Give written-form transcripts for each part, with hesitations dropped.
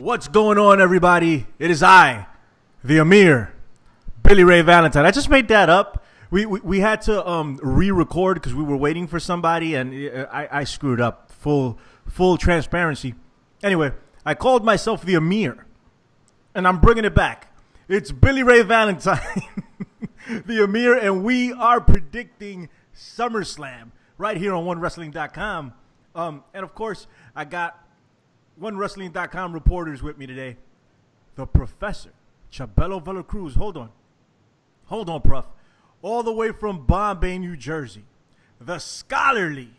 What's going on, everybody? It is I, the Amir, Billy Ray Valentine. I just made that up. We had to re-record because we were waiting for somebody, and I screwed up. Full transparency. Anyway, I called myself the Amir, and I'm bringing it back. It's Billy Ray Valentine, the Amir, and we are predicting SummerSlam right here on OneWrestling.com. And of course, I got OneWrestling.com reporters with me today. The Professor, Chabelo Villacruz. Hold on, Prof. All the way from Bombay, New Jersey. The scholarly,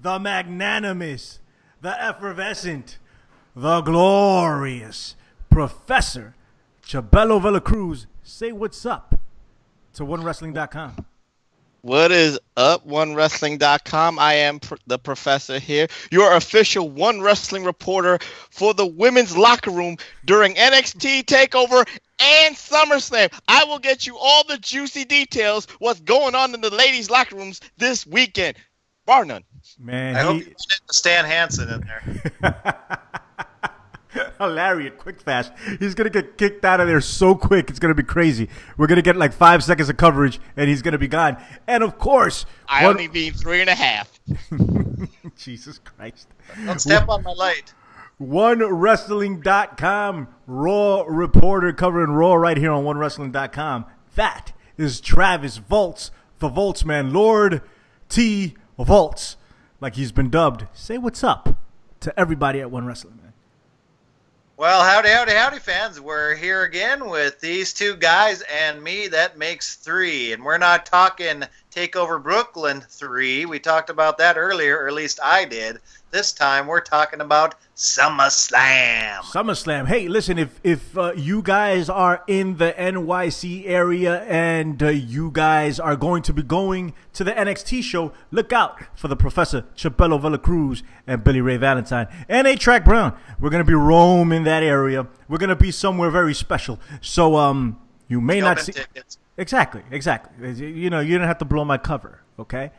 the magnanimous, the effervescent, the glorious Professor Chabelo Villacruz. Say what's up to OneWrestling.com. What is up, OneWrestling.com? I am the Professor here, your official One Wrestling reporter for the women's locker room during NXT TakeOver and SummerSlam. I will get you all the juicy details, what's going on in the ladies' locker rooms this weekend. Bar none. Man, I hope you did Stan Hansen in there. Lariat, quick, fast. He's going to get kicked out of there so quick. It's going to be crazy. We're going to get like 5 seconds of coverage, and he's going to be gone. And, of course... I only need 3.5. Jesus Christ. Don't step on my light. OneWrestling.com Raw reporter covering Raw right here on OneWrestling.com. That is Travis Voeltz, the Voeltz man, Lord T. Voeltz, like he's been dubbed. Say what's up to everybody at One Wrestling, man. Well, howdy, fans. We're here again with these two guys and me. That makes 3. And we're not talking TakeOver Brooklyn 3. We talked about that earlier, or at least I did. This time we're talking about SummerSlam. SummerSlam. Hey, listen, if you guys are in the NYC area and you guys are going to be going to the NXT show, look out for the Professor Chabelo Villacruz and Billy Ray Valentine and A-Track Braun. We're going to be roaming that area. We're going to be somewhere very special. So you may not see tickets. Exactly. You know, you don't have to blow my cover, okay?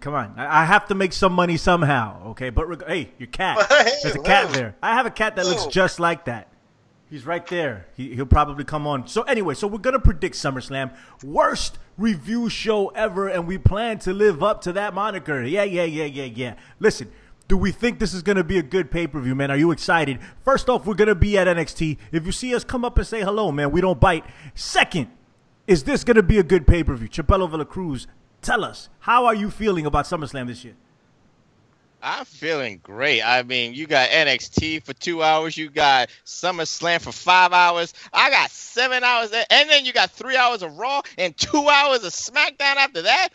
Come on. I have to make some money somehow, okay? But, hey, your cat. There's a cat there. I have a cat that looks just like that. He's right there. He'll probably come on. So, anyway, we're going to predict SummerSlam. Worst review show ever, and we plan to live up to that moniker. Yeah. Listen, do we think this is going to be a good pay-per-view, man? Are you excited? First off, we're going to be at NXT. If you see us, come up and say hello, man. We don't bite. Second, is this going to be a good pay-per-view? Chabelo Villacruz, tell us, how are you feeling about SummerSlam this year? I'm feeling great. I mean, you got NXT for 2 hours. You got SummerSlam for 5 hours. I got 7 hours there. And then you got 3 hours of Raw and 2 hours of SmackDown after that.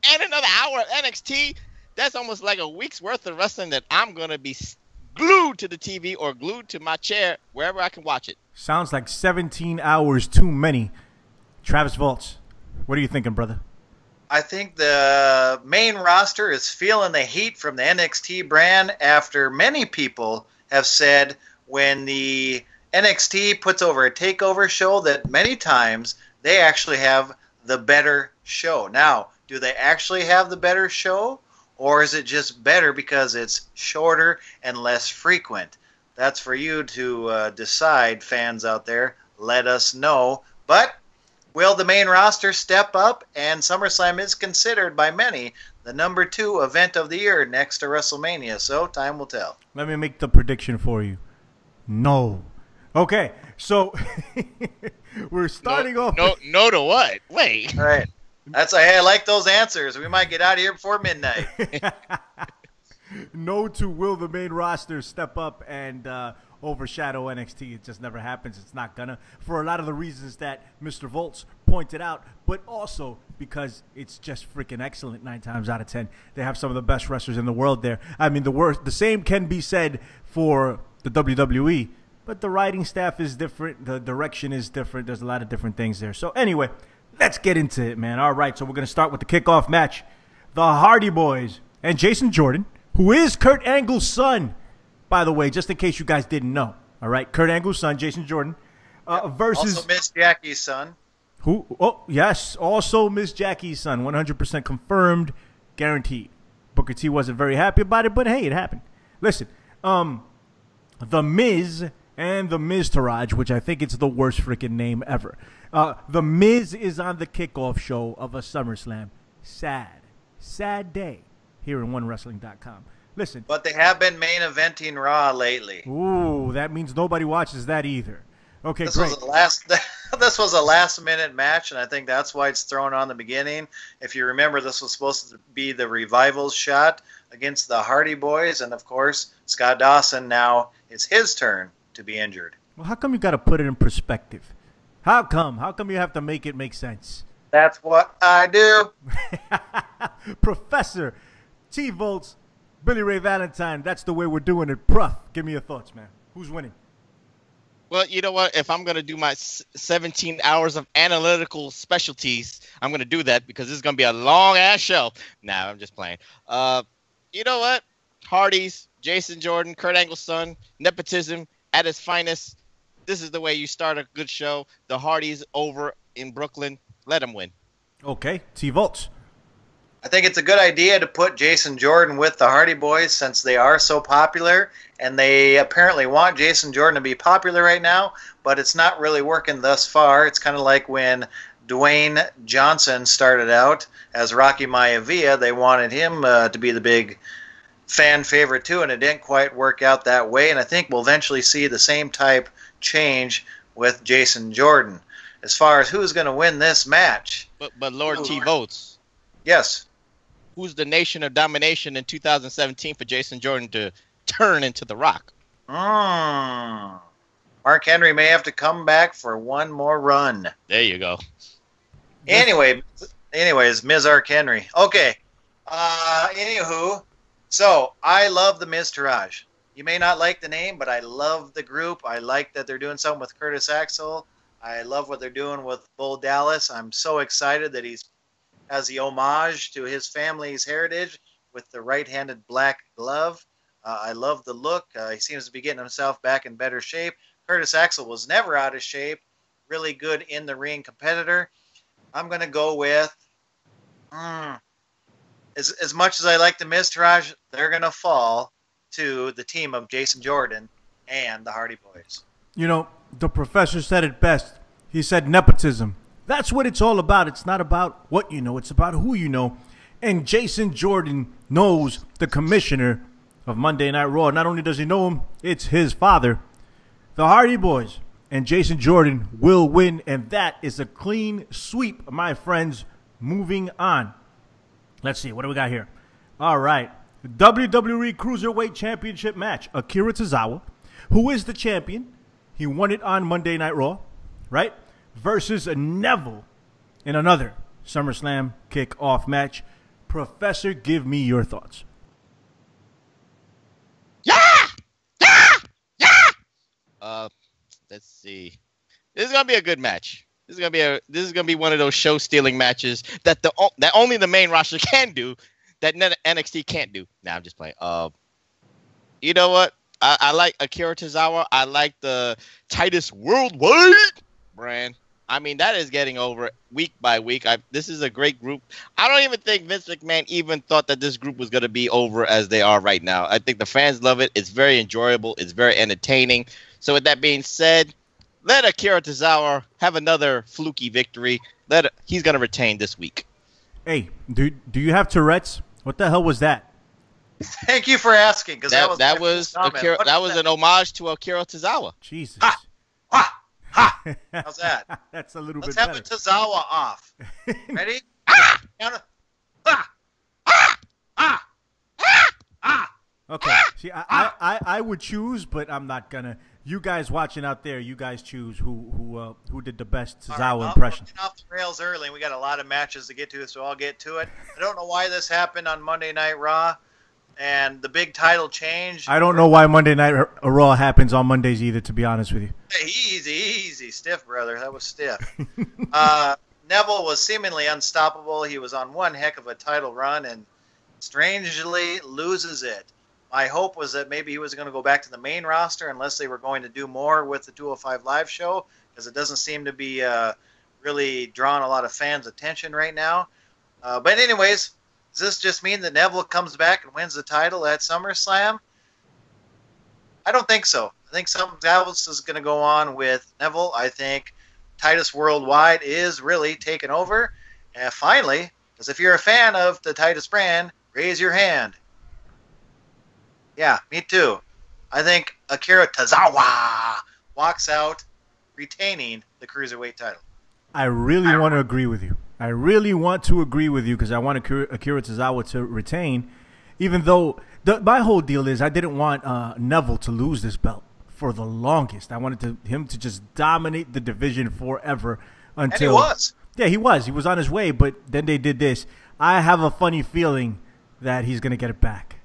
And another hour of NXT. That's almost like a week's worth of wrestling that I'm going to be glued to the TV or glued to my chair wherever I can watch it. Sounds like 17 hours too many. Travis Voeltz, what are you thinking, brother? I think the main roster is feeling the heat from the NXT brand after many people have said when the NXT puts over a TakeOver show that many times they actually have the better show. Now, do they actually have the better show, or is it just better because it's shorter and less frequent? That's for you to decide, fans out there. Let us know. But will the main roster step up? And SummerSlam is considered by many the #2 event of the year next to WrestleMania. So time will tell. Let me make the prediction for you. No. Okay, so we're starting off. No to what? Wait. All right. Hey, I like those answers. We might get out of here before midnight. No to will the main roster step up and overshadow NXT. It just never happens. It's not gonna, for a lot of the reasons that Mr. Voeltz pointed out, but also because it's just freaking excellent 9 times out of 10. They have some of the best wrestlers in the world there. I mean, the same can be said for the WWE, but the writing staff is different. The direction is different. There's a lot of different things there. So anyway, let's get into it, man. All right, so we're going to start with the kickoff match. The Hardy Boys and Jason Jordan, who is Kurt Angle's son, by the way, just in case you guys didn't know. All right, Kurt Angle's son, Jason Jordan, versus... Also Miss Jackie's son. Who? Oh, yes, also Miss Jackie's son. 100% confirmed, guaranteed. Booker T wasn't very happy about it, but hey, it happened. Listen, The Miz and the Miztourage, which I think it's the worst freaking name ever. The Miz is on the kickoff show of a SummerSlam. Sad day here in OneWrestling.com. Listen. But they have been main eventing Raw lately. Ooh, that means nobody watches that either. Okay, this great. This was a last-minute match, and I think that's why it's thrown on the beginning. If you remember, this was supposed to be the Revival's shot against the Hardy Boys, and of course, Scott Dawson now it's his turn to be injured. Well, how come you got to put it in perspective? How come? How come you have to make it make sense? That's what I do. Professor T. Voeltz, Billy Ray Valentine, that's the way we're doing it. Prof, give me your thoughts, man. Who's winning? Well, you know what? If I'm going to do my 17 hours of analytical specialties, I'm going to do that because this is going to be a long-ass show. Nah, I'm just playing. You know what? Hardys, Jason Jordan, Kurt Angle's son, nepotism at its finest. This is the way you start a good show. The Hardys over in Brooklyn. Let them win. Okay. T. Voeltz. I think it's a good idea to put Jason Jordan with the Hardy Boys since they are so popular, and they apparently want Jason Jordan to be popular right now, but it's not really working thus far. It's kind of like when Dwayne Johnson started out as Rocky Maivia. They wanted him to be the big fan favorite too, and it didn't quite work out that way, and I think we'll eventually see the same type change with Jason Jordan. As far as who's going to win this match. But Lord T. Voeltz. Yes. Who's the nation of domination in 2017 for Jason Jordan to turn into The Rock? Mark Henry may have to come back for one more run. There you go. Anyways, Ms. Mark Henry. Okay. Anywho, so I love the Miztourage. You may not like the name, but I love the group. I like that they're doing something with Curtis Axel. I love what they're doing with Bull Dallas. I'm so excited that he's as the homage to his family's heritage with the right-handed black glove. I love the look. He seems to be getting himself back in better shape. Curtis Axel was never out of shape. Really good in-the-ring competitor. I'm going to go with... As much as I like the Miztourage, they're going to fall to the team of Jason Jordan and the Hardy Boys. You know, the professor said it best. He said nepotism. That's what it's all about. It's not about what you know. It's about who you know. And Jason Jordan knows the commissioner of Monday Night Raw. Not only does he know him, it's his father. The Hardy Boys and Jason Jordan will win, and that is a clean sweep, my friends. Moving on. Let's see. What do we got here? All right. WWE Cruiserweight Championship match. Akira Tozawa, who is the champion. He won it on Monday Night Raw, right? Versus Neville in another SummerSlam kick-off match. Professor, give me your thoughts. Let's see. This is gonna be a good match. This is gonna be one of those show-stealing matches that only the main roster can do, that NXT can't do. Nah, I'm just playing. You know what? I like Akira Tozawa. I like the Titus Worldwide brand. I mean, that is getting over week by week. This is a great group. I don't even think Vince McMahon even thought that this group was going to be over as they are right now. I think the fans love it. It's very enjoyable. It's very entertaining. So with that being said, let Akira Tozawa have another fluky victory. He's going to retain this week. Hey, do you have Tourette's? What the hell was that? Thank you for asking. Because that was an homage to Akira Tozawa. Jesus. How's that? That's a little Let's bit better. have a Tozawa off. Ready? Okay. See, I would choose, but I'm not gonna. You guys watching out there, you guys choose who did the best Tozawa impression. We're off the rails early, and we got a lot of matches to get to, so I'll get to it. I don't know why this happened on Monday Night Raw, and the big title change. I don't know why Monday Night Raw happens on Mondays either, to be honest with you. Easy, stiff, brother. That was stiff. Neville was seemingly unstoppable. He was on one heck of a title run, and strangely loses it. My hope was that maybe he was going to go back to the main roster unless they were going to do more with the 205 Live show, because it doesn't seem to be really drawing a lot of fans' attention right now. But anyways, does this just mean that Neville comes back and wins the title at SummerSlam? I don't think so. I think something else is going to go on with Neville. I think Titus Worldwide is really taking over. And finally, because if you're a fan of the Titus brand, raise your hand. Yeah, me too. I think Akira Tozawa walks out retaining the Cruiserweight title. I really want to agree with you. I really want to agree with you because I want Akira Tozawa to retain, even though my whole deal is I didn't want Neville to lose this belt for the longest. I wanted him to just dominate the division forever until... And he was. Yeah, he was. He was on his way, but then they did this. I have a funny feeling that he's going to get it back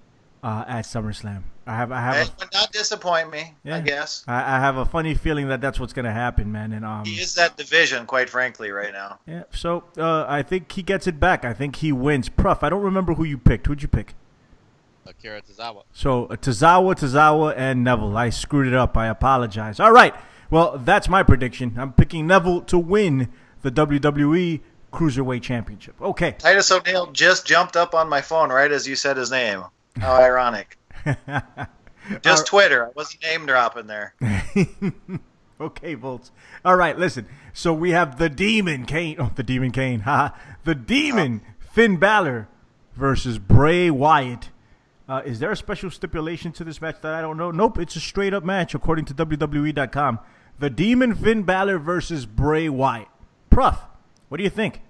at SummerSlam. It would not disappoint me, yeah, I guess. I have a funny feeling that that's what's going to happen, man. And he is that division, quite frankly, right now. Yeah, so I think he gets it back. I think he wins. Pruff, I don't remember who you picked. Who'd you pick? Akira Tozawa. So Tozawa, and Neville. I screwed it up. I apologize. All right. Well, that's my prediction. I'm picking Neville to win the WWE Cruiserweight Championship. Okay. Titus O'Neil just jumped up on my phone right as you said his name. How ironic. Just Twitter. I wasn't name dropping there. Okay, Voeltz. All right, listen. So we have the Demon Kane. Oh, the Demon Kane. The Demon Finn Balor versus Bray Wyatt. Is there a special stipulation to this match that I don't know? Nope, it's a straight-up match according to WWE.com. The Demon Finn Balor versus Bray Wyatt. Pruff, what do you think?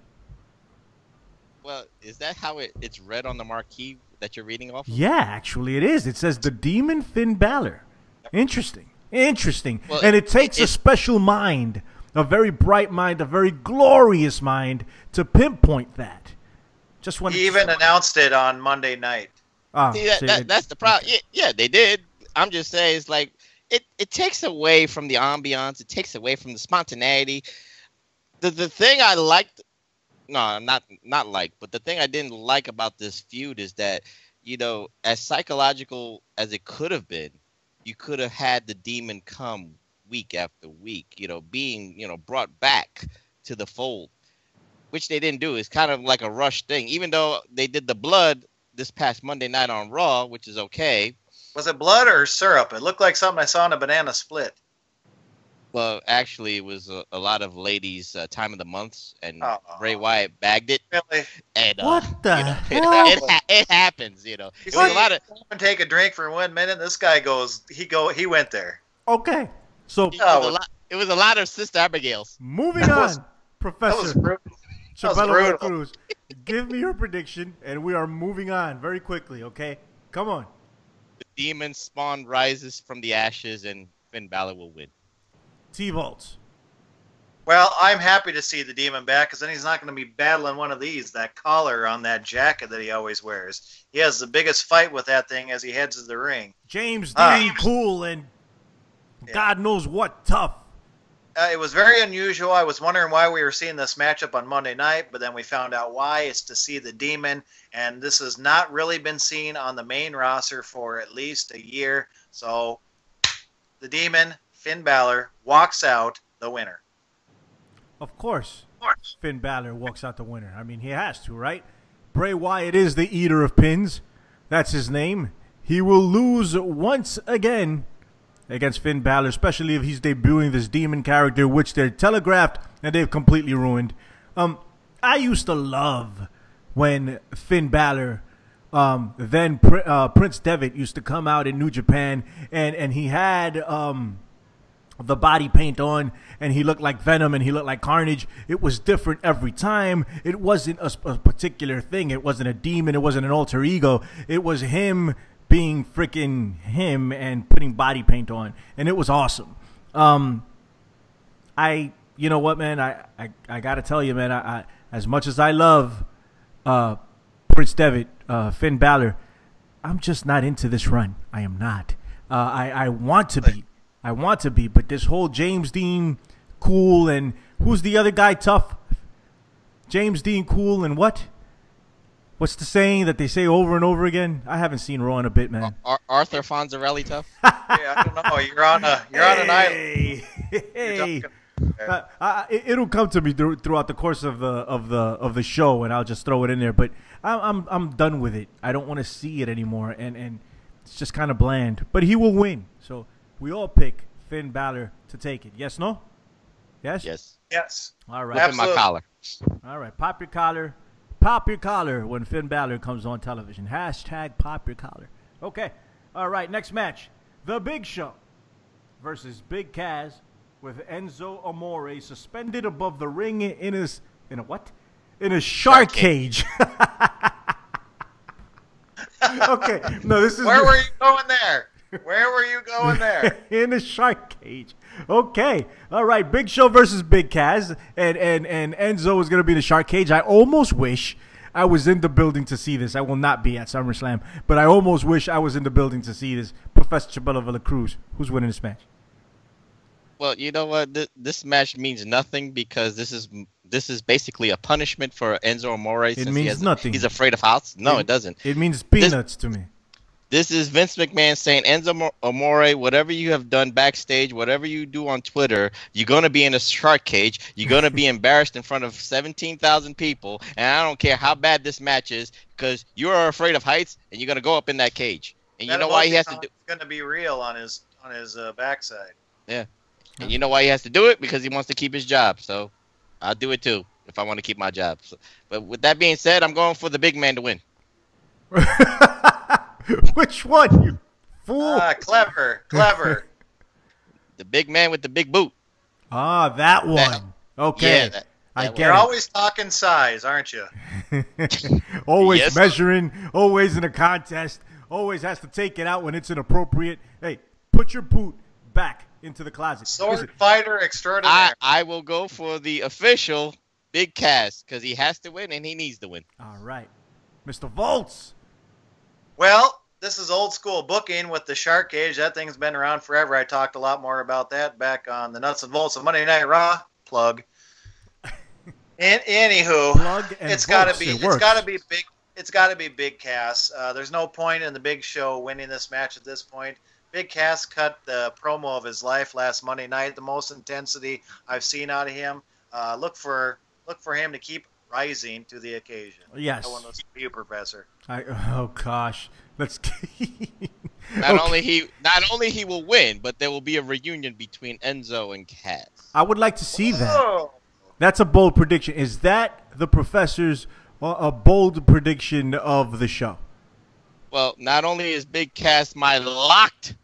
Well, is that how it's read on the marquee that you're reading off of? Yeah, actually it is. It says the Demon Finn Balor. Interesting. Well, and it takes a special mind, a very bright mind, a very glorious mind to pinpoint that. Just He even announced it on Monday night. See, that's the problem. Yeah, they did. I'm just saying, it's like it takes away from the ambiance. It takes away from the spontaneity. The thing I liked, no, not like, but the thing I didn't like about this feud is that, as psychological as it could have been, you could have had the Demon come week after week, being, brought back to the fold, which they didn't do. It's kind of like a rush thing, even though they did the blood this past Monday night on Raw, which is okay. Was it blood or syrup? It looked like something I saw in a banana split. Well, actually, it was a lot of ladies' time of the months, and Bray Wyatt bagged it. Really? And, what the hell? It happens, You see, a lot of take a drink for 1 minute. This guy he went there. Okay, so it was a lot of Sister Abigail's. Moving on, Professor Chabelo Cruz, give me your prediction, and we are moving on very quickly. Okay, come on. The Demon spawn rises from the ashes, and Finn Balor will win. T-Volts. Well, I'm happy to see the Demon back because then he's not going to be battling one of these, that collar on that jacket that he always wears. He has the biggest fight with that thing as he heads to the ring. James Dean cool and God knows what tough. It was very unusual. I was wondering why we were seeing this matchup on Monday night, but then we found out why. It's to see the Demon, and this has not really been seen on the main roster for at least a year. So the Demon, Finn Balor, walks out the winner. Of course, Finn Balor walks out the winner. I mean, he has to, right? Bray Wyatt is the eater of pins. That's his name. He will lose once again against Finn Balor, especially if he's debuting this Demon character, which they're telegraphed and they've completely ruined. I used to love when Finn Balor, then Prince Devitt, used to come out in New Japan, and he had the body paint on, and he looked like Venom, and he looked like Carnage. It was different every time. It wasn't a particular thing. It wasn't a demon. It wasn't an alter ego. It was him being freaking him and putting body paint on, and it was awesome. You know what, man? I gotta tell you, man. I as much as I love Prince Devitt, Finn Balor, I'm just not into this run. I am not. I want to be. I want to be, but this whole James Dean cool and who's the other guy tough? James Dean cool and what? What's the saying that they say over and over again? I haven't seen Raw in a bit, man. Arthur Fonzarelli tough? Yeah, I don't know. You're on an island. Hey. It'll come to me throughout the course of the show, and I'll just throw it in there. But I'm done with it. I don't want to see it anymore, and it's just kind of bland. But he will win. So we all pick Finn Balor to take it. Yes, no? Yes? Yes. Yes. All right. Whipping my collar. All right. Pop your collar. Pop your collar when Finn Balor comes on television. Hashtag pop your collar. Okay. All right. Next match. The Big Show versus Big Cass with Enzo Amore suspended above the ring in a what? In a shark cage. Okay. No, this is. Where were you going there? Where were you going there? In a shark cage. Okay. All right. Big Show versus Big Cass. And Enzo is going to be in the shark cage. I almost wish I was in the building to see this. I will not be at SummerSlam. But I almost wish I was in the building to see this. Professor Chabelo Villacruz. Who's winning this match? Well, you know what? This match means nothing because this is basically a punishment for Enzo Amore. It means nothing. He's afraid of house. No, it doesn't. It means peanuts to me. This is Vince McMahon saying, Enzo Amore, whatever you have done backstage, whatever you do on Twitter, you're going to be in a shark cage. You're going to be embarrassed in front of 17,000 people. And I don't care how bad this match is because you are afraid of heights and you're going to go up in that cage. And you know why he has to do it? It's going to be real on his backside. Yeah. And you know why he has to do it? Because he wants to keep his job. So I'll do it too if I want to keep my job. So, but with that being said, I'm going for the big man to win. Which one, you fool? Clever. The big man with the big boot. Ah, that one. Okay. Yeah, I get You're it. always talking size, aren't you? Always Yes. measuring, always in a contest, always has to take it out when it's inappropriate. Hey, put your boot back into the closet. Sword Listen, fighter extraordinaire. I will go for the official Big Cass because he has to win and he needs to win. all right. Mr. Voeltz. Well, this is old school booking with the shark cage. That thing's been around forever. I talked a lot more about that back on the Nuts and Bolts of Monday Night Raw. Plug. Anywho, Plug and it's got Voeltz. to be. It It's works. got to be big. It's got to be Big Cass. There's no point in the Big Show winning this match at this point. Big Cass cut the promo of his life last Monday night. The most intensity I've seen out of him. Look for him to keep rising to the occasion. Yes. That one was for you, Professor. Oh gosh. Let's. Not only he will win, but there will be a reunion between Enzo and Cass. I would like to see that. Oh. That's a bold prediction. Is that the professor's a bold prediction of the show? Well, not only is Big Cass my locked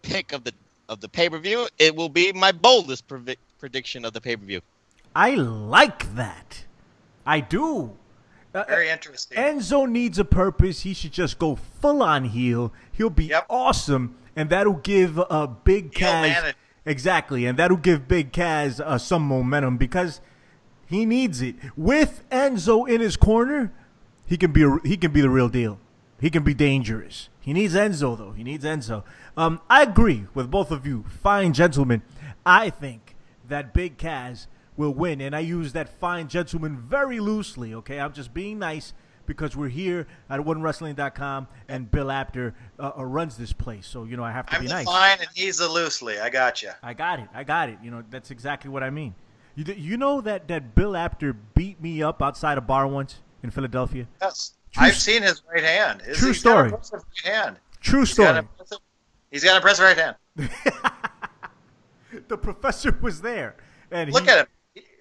pick of the pay-per-view, it will be my boldest prediction of the pay-per-view. I like that. I do. Very interesting. Enzo needs a purpose. He should just go full on heel. He'll be awesome, and that'll give Big Cass exactly, and that'll give Big Cass some momentum because he needs it. With Enzo in his corner, he can be the real deal. He can be dangerous. He needs Enzo though. He needs Enzo. I agree with both of you, fine gentlemen. I think that Big Cass will win, and I use that fine gentleman very loosely, okay? I'm just being nice because we're here at OneWrestling.com, and Bill Apter runs this place, so, you know, I have to be nice. I'm the fine, and he's the loosely. I got you. I got it. You know, that's exactly what I mean. You know that Bill Apter beat me up outside a bar once in Philadelphia? Yes. I've seen his right hand. True story. He's got an impressive right hand. True story. He's got an impressive right hand. The professor was there. And Look at him.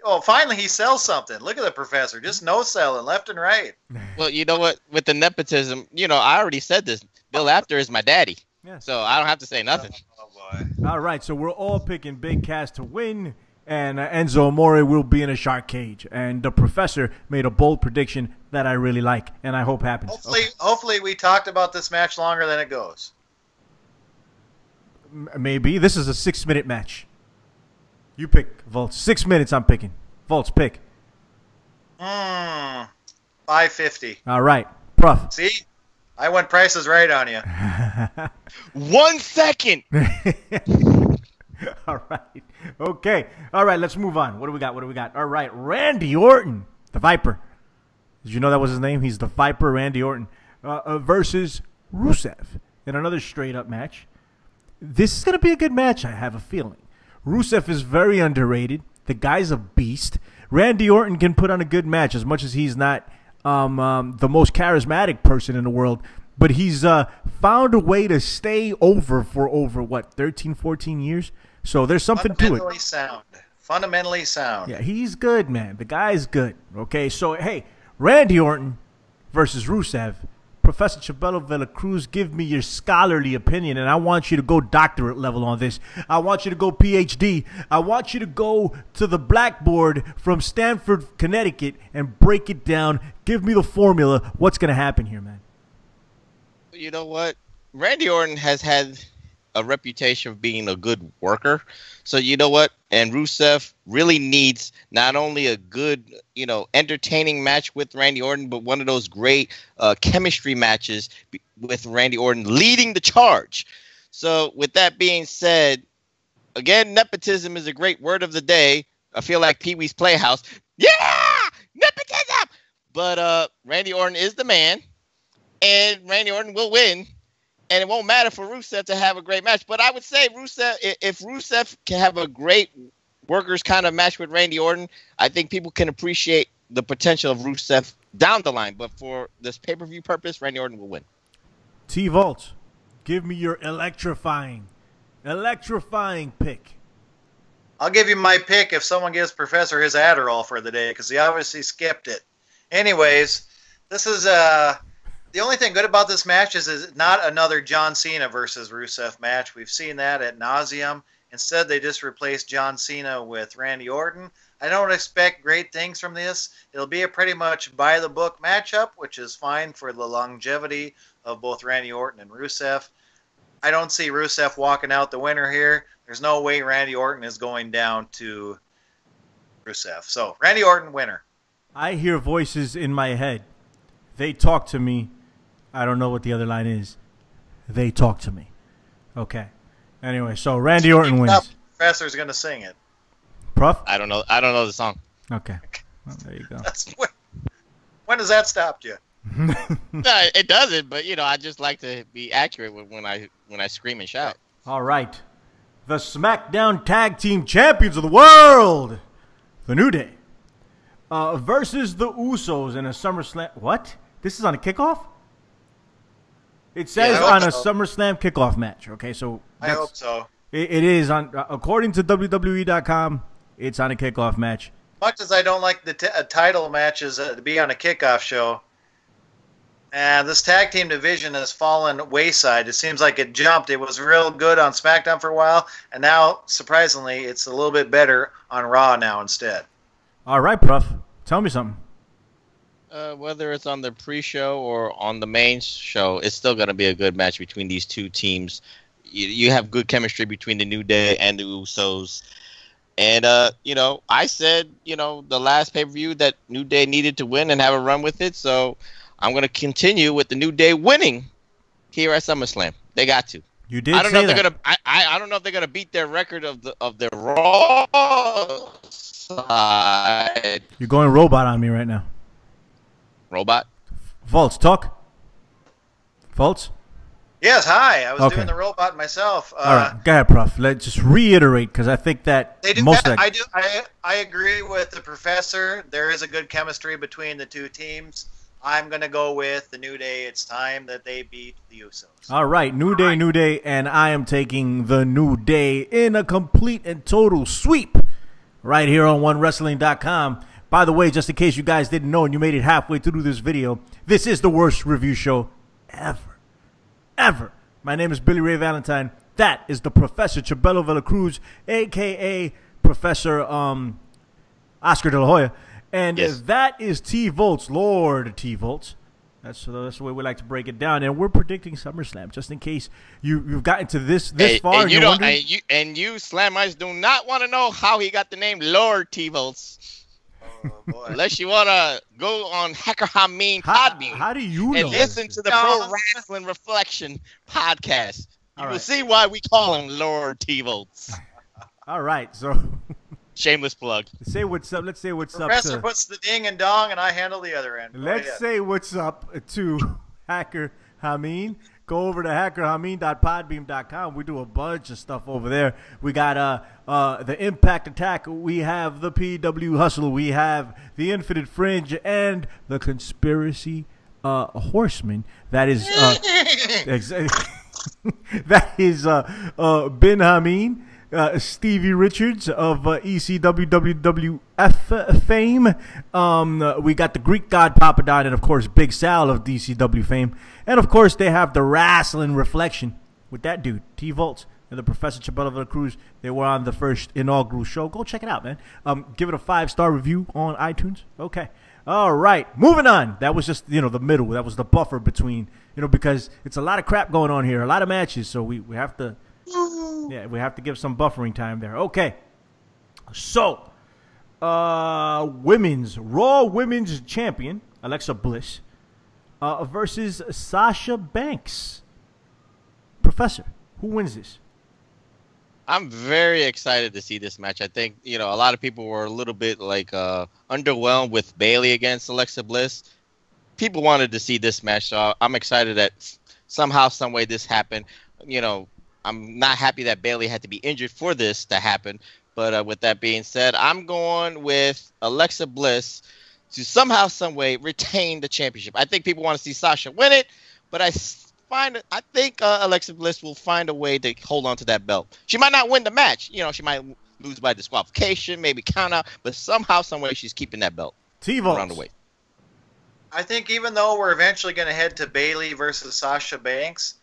Oh, finally he sells something. Look at the professor. Just no selling left and right. Well, you know what? With the nepotism, you know, I already said this. Bill Apter is my daddy. Yes. So I don't have to say nothing. Oh, boy. All right, so we're all picking Big Cass to win, and Enzo Amore will be in a shark cage. And the professor made a bold prediction that I really like, and I hope happens. Hopefully we talked about this match longer than it goes. Maybe. This is a 6-minute match. You pick, Voeltz. 6 minutes I'm picking. Voeltz, pick. 550. All right. Prof. See? I went prices right on you. 1 second. All right. Okay. All right, let's move on. What do we got? All right. Randy Orton, the Viper. Did you know that was his name? He's the Viper, Randy Orton, versus Rusev in another straight-up match. This is going to be a good match, I have a feeling. Rusev is very underrated. The guy's a beast. Randy Orton can put on a good match as much as he's not the most charismatic person in the world. but he's found a way to stay over for over, what, 13, 14 years? So there's something to it. Fundamentally sound. Yeah, he's good, man. The guy's good. Okay, so, hey, Randy Orton versus Rusev. Professor Chabelo Villacruz, give me your scholarly opinion, and I want you to go doctorate level on this. I want you to go PhD. I want you to go to the blackboard from Stamford, Connecticut, and break it down. Give me the formula. What's going to happen here, man? You know what? Randy Orton has had a reputation of being a good worker. So you know what? And Rusev really needs not only a good, entertaining match with Randy Orton, but one of those great chemistry matches with Randy Orton leading the charge. So with that being said, again, nepotism is a great word of the day. I feel like Pee-wee's Playhouse. Yeah! Nepotism! But Randy Orton is the man, and Randy Orton will win. And it won't matter for Rusev to have a great match. But I would say Rusev, if Rusev can have a great workers kind of match with Randy Orton, I think people can appreciate the potential of Rusev down the line. But for this pay-per-view purpose, Randy Orton will win. Voeltz, give me your electrifying pick. I'll give you my pick if someone gives Professor his Adderall for the day, because he obviously skipped it. Anyways, this is the only thing good about this match is not another John Cena versus Rusev match. We've seen that ad nauseum. Instead, they just replaced John Cena with Randy Orton. I don't expect great things from this. It'll be a pretty much by-the-book matchup, which is fine for the longevity of both Randy Orton and Rusev. I don't see Rusev walking out the winner here. There's no way Randy Orton is going down to Rusev. So, Randy Orton, winner. I hear voices in my head. They talk to me. I don't know what the other line is. They talk to me. Okay. Anyway, so Randy Orton wins. The Professor's going to sing it. Prof? I don't know the song. Okay. Well, there you go. When does that stop you? No, it doesn't, but I just like to be accurate when I scream and shout. All right. The SmackDown Tag Team Champions of the World, The New Day, versus the Usos in a SummerSlam. What? This is on a kickoff? It says on a SummerSlam kickoff match. Okay, so I hope so. It is on, according to WWE.com. It's on a kickoff match. Much as I don't like the title matches to be on a kickoff show, and this tag team division has fallen wayside. It seems like it jumped. It was real good on SmackDown for a while, and now, surprisingly, it's a little bit better on Raw now instead. All right, Prof. Tell me something. Whether it's on the pre-show or on the main show, it's still going to be a good match between these two teams. You have good chemistry between the New Day and the Usos. And, I said, the last pay-per-view that New Day needed to win and have a run with it. So I'm going to continue with the New Day winning here at SummerSlam. They got to. You did I don't know if they're gonna. I don't know if they're gonna beat their record of their Raw side. You're going robot on me right now. Robot? Voeltz, talk. Voeltz? Yes, hi. I was doing the robot myself. All right, go ahead, Prof. Let's just reiterate, because I think that they do. I agree with the Professor. There is a good chemistry between the two teams. I'm going to go with the New Day. It's time that they beat the Usos. All right, New Day, and I am taking the New Day in a complete and total sweep right here on OneWrestling.com. By the way, just in case you guys didn't know and you made it halfway through this video, this is the worst review show ever. My name is Billy Ray Valentine. That is the Professor Chabelo Villacruz, a.k.a. Professor Oscar De La Hoya. And that is Voeltz, Lord Voeltz. That's the way we like to break it down. And we're predicting SummerSlam, just in case you've gotten to this far. And you Slamites do not want to know how he got the name Lord Voeltz. Oh, boy. Unless you want to go on Hacker Hameen Podbean. How do you know? And listen to the Pro Wrestling Reflection podcast. You will see why we call him Lord Voeltz. All right, so... Shameless plug. Say what's up. Let's say what's up. Professor puts the ding and dong, and I handle the other end. Let's say what's up to Hacker Hameen. Go over to hackerhameen.podbeam.com. We do a bunch of stuff over there. We got the Impact Attack. We have the PW Hustle. We have the Infinite Fringe and the Conspiracy horseman. That is that is Ben Hameen, Stevie Richards of ECW WWF fame. We got the Greek God Papadon, and of course Big Sal of DCW fame. And of course they have the wrestling reflection with that dude, T Voeltz, and the Professor Chabela de la Cruz. They were on the first inaugural show. Go check it out, man. Give it a 5-star review on iTunes. Okay. All right. Moving on. That was just, the middle. That was the buffer between, because it's a lot of crap going on here, a lot of matches. So we have to, we have to give some buffering time there. Okay. So, Raw Women's Champion, Alexa Bliss, versus Sasha Banks. Professor, who wins this? I'm very excited to see this match. I think, a lot of people were a little bit underwhelmed with Bayley against Alexa Bliss. People wanted to see this match, so I'm excited that somehow, some way this happened. I'm not happy that Bayley had to be injured for this to happen. But with that being said, I'm going with Alexa Bliss to somehow, some way retain the championship. I think people want to see Sasha win it, but I think Alexa Bliss will find a way to hold on to that belt. She might not win the match. She might lose by disqualification, maybe count out, but somehow, some way, she's keeping that belt around the way. I think even though we're eventually going to head to Bayley versus Sasha Banks,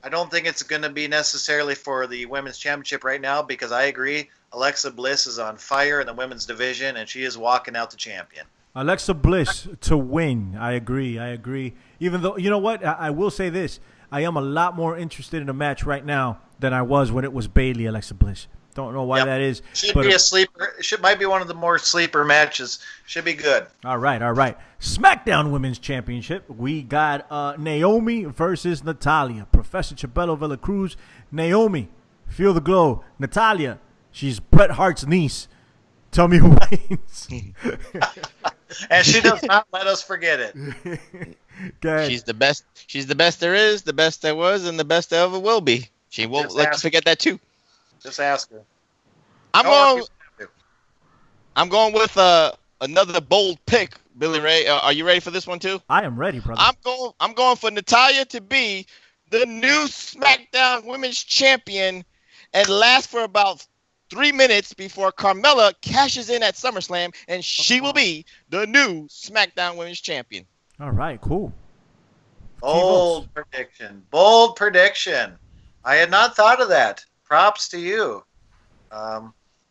I don't think it's going to be necessarily for the women's championship right now, because I agree Alexa Bliss is on fire in the women's division, and she is walking out the champion. Alexa Bliss to win. I agree. Even though, you know what? I will say this. I am a lot more interested in a match right now than I was when it was Bayley, Alexa Bliss. Don't know why that is. Should be a sleeper. Might be one of the more sleeper matches. Should be good. All right. SmackDown Women's Championship. We got Naomi versus Natalya. Professor Chabelo de la Cruz. Naomi, feel the glow. Natalya, she's Bret Hart's niece. Tell me who wins. And she does not let us forget it. She's the best. She's the best there is, the best there was, and the best there ever will be. She won't let us forget that too. Just ask her. I'm going with another bold pick, Billy Ray. Are you ready for this one too? I am ready, brother. I'm going for Natalya to be the new SmackDown Women's Champion and last for about 3 minutes before Carmella cashes in at SummerSlam, and she will be the new SmackDown Women's Champion. All right, cool. Bold prediction. I had not thought of that. Props to you. I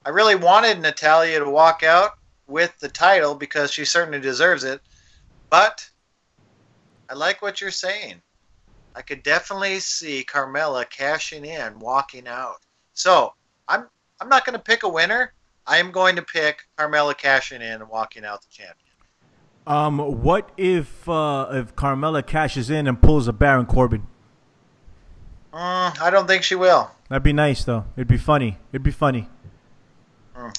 really wanted Natalya to walk out with the title because she certainly deserves it, but I like what you're saying. I could definitely see Carmella cashing in, walking out. So I'm not going to pick a winner. I am going to pick Carmella cashing in and walking out the champion. What if Carmella cashes in and pulls a Baron Corbin? I don't think she will. That'd be nice, though. It'd be funny.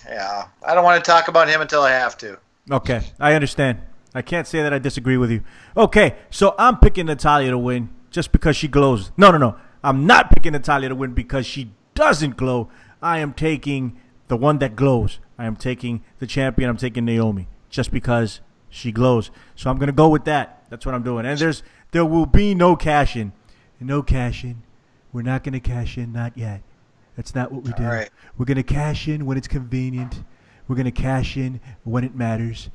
Yeah, I don't want to talk about him until I have to. Okay, I understand. I can't say that I disagree with you. Okay, so I'm picking Natalya to win just because she glows. No. I'm not picking Natalya to win because she doesn't glow. I am taking the one that glows. I am taking the champion. I'm taking Naomi just because she glows. So I'm going to go with that. That's what I'm doing. And there will be no cash-in. No cash-in. We're not going to cash in. Not yet. That's not what we do. Right. We're going to cash in when it's convenient. We're going to cash in when it matters.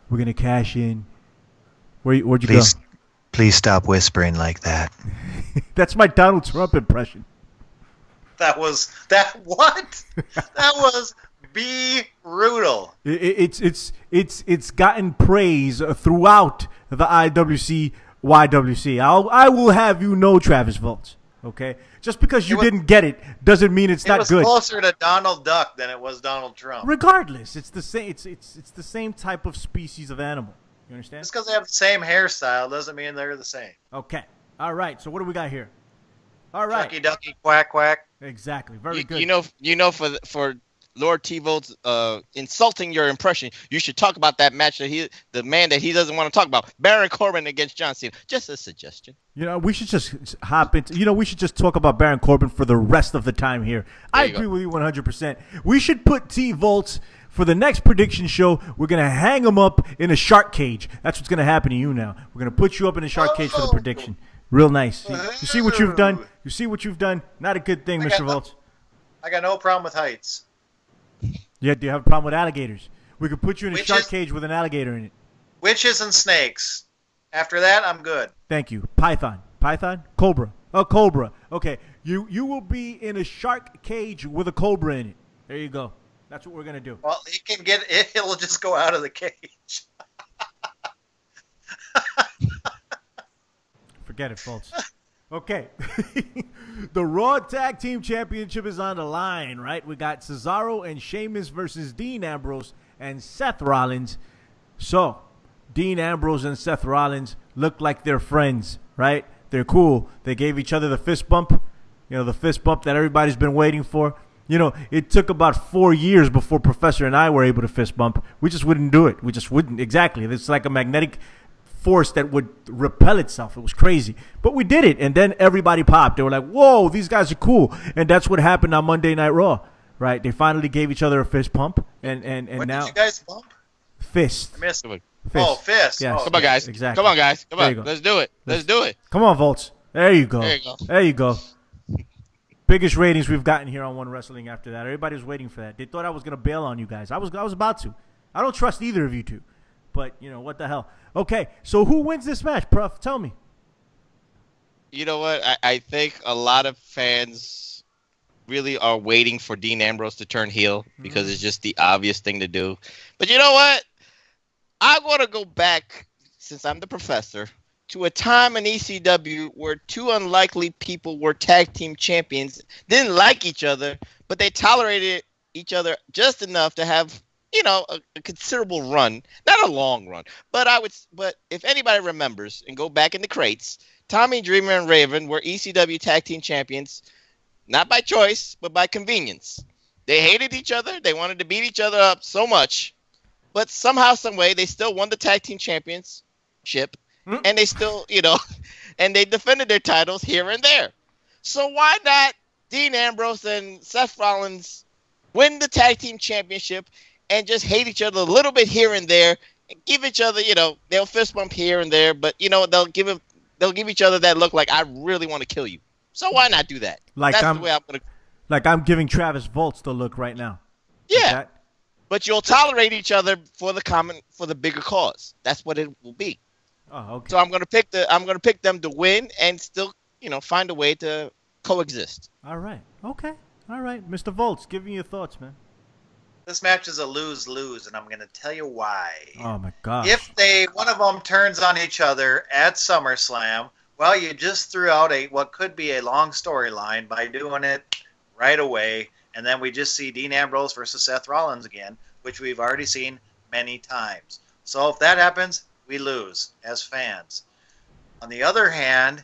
We're going to cash in. Where'd you go? Please stop whispering like that. That's my Donald Trump impression. That was brutal. It's gotten praise throughout the IWC YWC. I will have you know, Travis Voeltz. Okay, just because you didn't get it doesn't mean it's not good. It was closer to Donald Duck than it was Donald Trump. Regardless, it's the same. It's the same type of species of animal. You understand? Just because they have the same hairstyle doesn't mean they're the same. Okay. All right. So what do we got here? All right. Ducky, ducky, quack, quack. Exactly. Very good. For Lord T Voeltz insulting your impression, you should talk about that match that the man that he doesn't want to talk about, Baron Corbin against John Cena. Just a suggestion. You know, we should just hop into. You know, we should just talk about Baron Corbin for the rest of the time here. I agree with you 100%. We should put T Voeltz for the next prediction show. We're gonna hang him up in a shark cage. That's what's gonna happen to you now. We're gonna put you up in a shark cage for the prediction. Real nice. You see what you've done? You see what you've done? Not a good thing, Mr. Voeltz. I got no problem with heights. Yeah, do you have a problem with alligators? We could put you in a shark cage with an alligator in it. Witches and snakes. After that, I'm good. Thank you. Python. Python? Cobra. Oh, cobra. Okay. You will be in a shark cage with a cobra in it. There you go. That's what we're going to do. Well, he can get it. It'll just go out of the cage. Forget it, folks. Okay. The Raw Tag Team Championship is on the line, right? We got Cesaro and Sheamus versus Dean Ambrose and Seth Rollins. So, Dean Ambrose and Seth Rollins look like they're friends, right? They're cool. They gave each other the fist bump. You know, the fist bump that everybody's been waiting for. You know, it took about 4 years before Professor and I were able to fist bump. We just wouldn't do it. We just wouldn't. Exactly. It's like a magnetic force that would repel itself. It was crazy. But we did it, and then everybody popped. They were like, whoa, these guys are cool. And that's what happened on Monday Night Raw, right? They finally gave each other a fist pump, and what now... did you guys bump? Fist. I missed it. Fist. Oh, fist. Yes. Oh, Come on, guys. Exactly. Come on, guys. Come on. Go. Let's do it. Let's do it. Come on, Voeltz. There you go. There you go. There you go. Biggest ratings we've gotten here on One Wrestling after that. Everybody was waiting for that. They thought I was going to bail on you guys. I was about to. I don't trust either of you two. But, you know, what the hell. Okay, so who wins this match, Prof? Tell me. You know what? I think a lot of fans really are waiting for Dean Ambrose to turn heel because it's just the obvious thing to do. But you know what? I want to go back, since I'm the professor, to a time in ECW where two unlikely people were tag team champions, didn't like each other, but they tolerated each other just enough to have, you know, a considerable run. Not a long run, but if anybody remembers and go back in the crates, Tommy Dreamer and Raven were ECW tag team champions, not by choice, but by convenience. They hated each other. They wanted to beat each other up so much, but somehow, some way, they still won the tag team championship, and they still, you know, and they defended their titles here and there. So why not Dean Ambrose and Seth Rollins win the tag team championship and just hate each other a little bit here and there, and give each other, you know, they'll fist bump here and there, but you know, they'll give each other that look like, I really want to kill you. So why not do that? That's the way I'm gonna. Like I'm giving Travis Voeltz the look right now. Yeah, like but you'll tolerate each other for the bigger cause. That's what it will be. Oh, okay. So I'm gonna pick them to win and still, you know, find a way to coexist. All right. Okay. All right, Mr. Voeltz, give me your thoughts, man. This match is a lose-lose, and I'm going to tell you why. Oh my God! If one of them turns on each other at SummerSlam, well, you just threw out what could be a long storyline by doing it right away, and then we just see Dean Ambrose versus Seth Rollins again, which we've already seen many times. So if that happens, we lose as fans. On the other hand,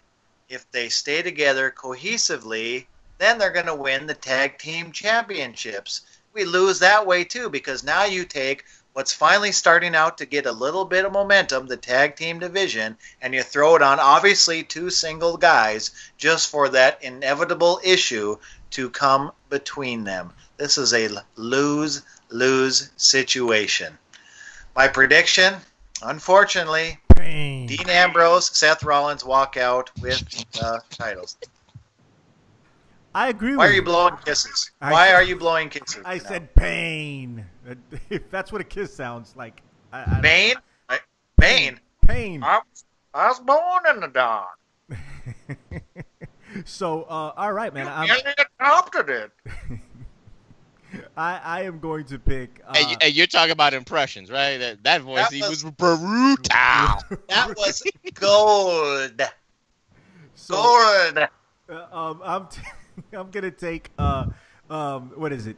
if they stay together cohesively, then they're going to win the tag team championships. We lose that way too, because now you take what's finally starting out to get a little bit of momentum, the tag team division, and you throw it on obviously two single guys just for that inevitable issue to come between them. This is a lose-lose situation. My prediction, unfortunately, Pain. Dean Ambrose, Seth Rollins walk out with the titles. I agree Why with are you blowing kisses? I I said pain. If that's what a kiss sounds like. Pain? Pain? Pain. I was born in the dark. So, all right, man. You adopted it. I am going to pick. And you're talking about impressions, right? That voice, he was brutal. That was gold. So, Gold. I'm gonna take what is it?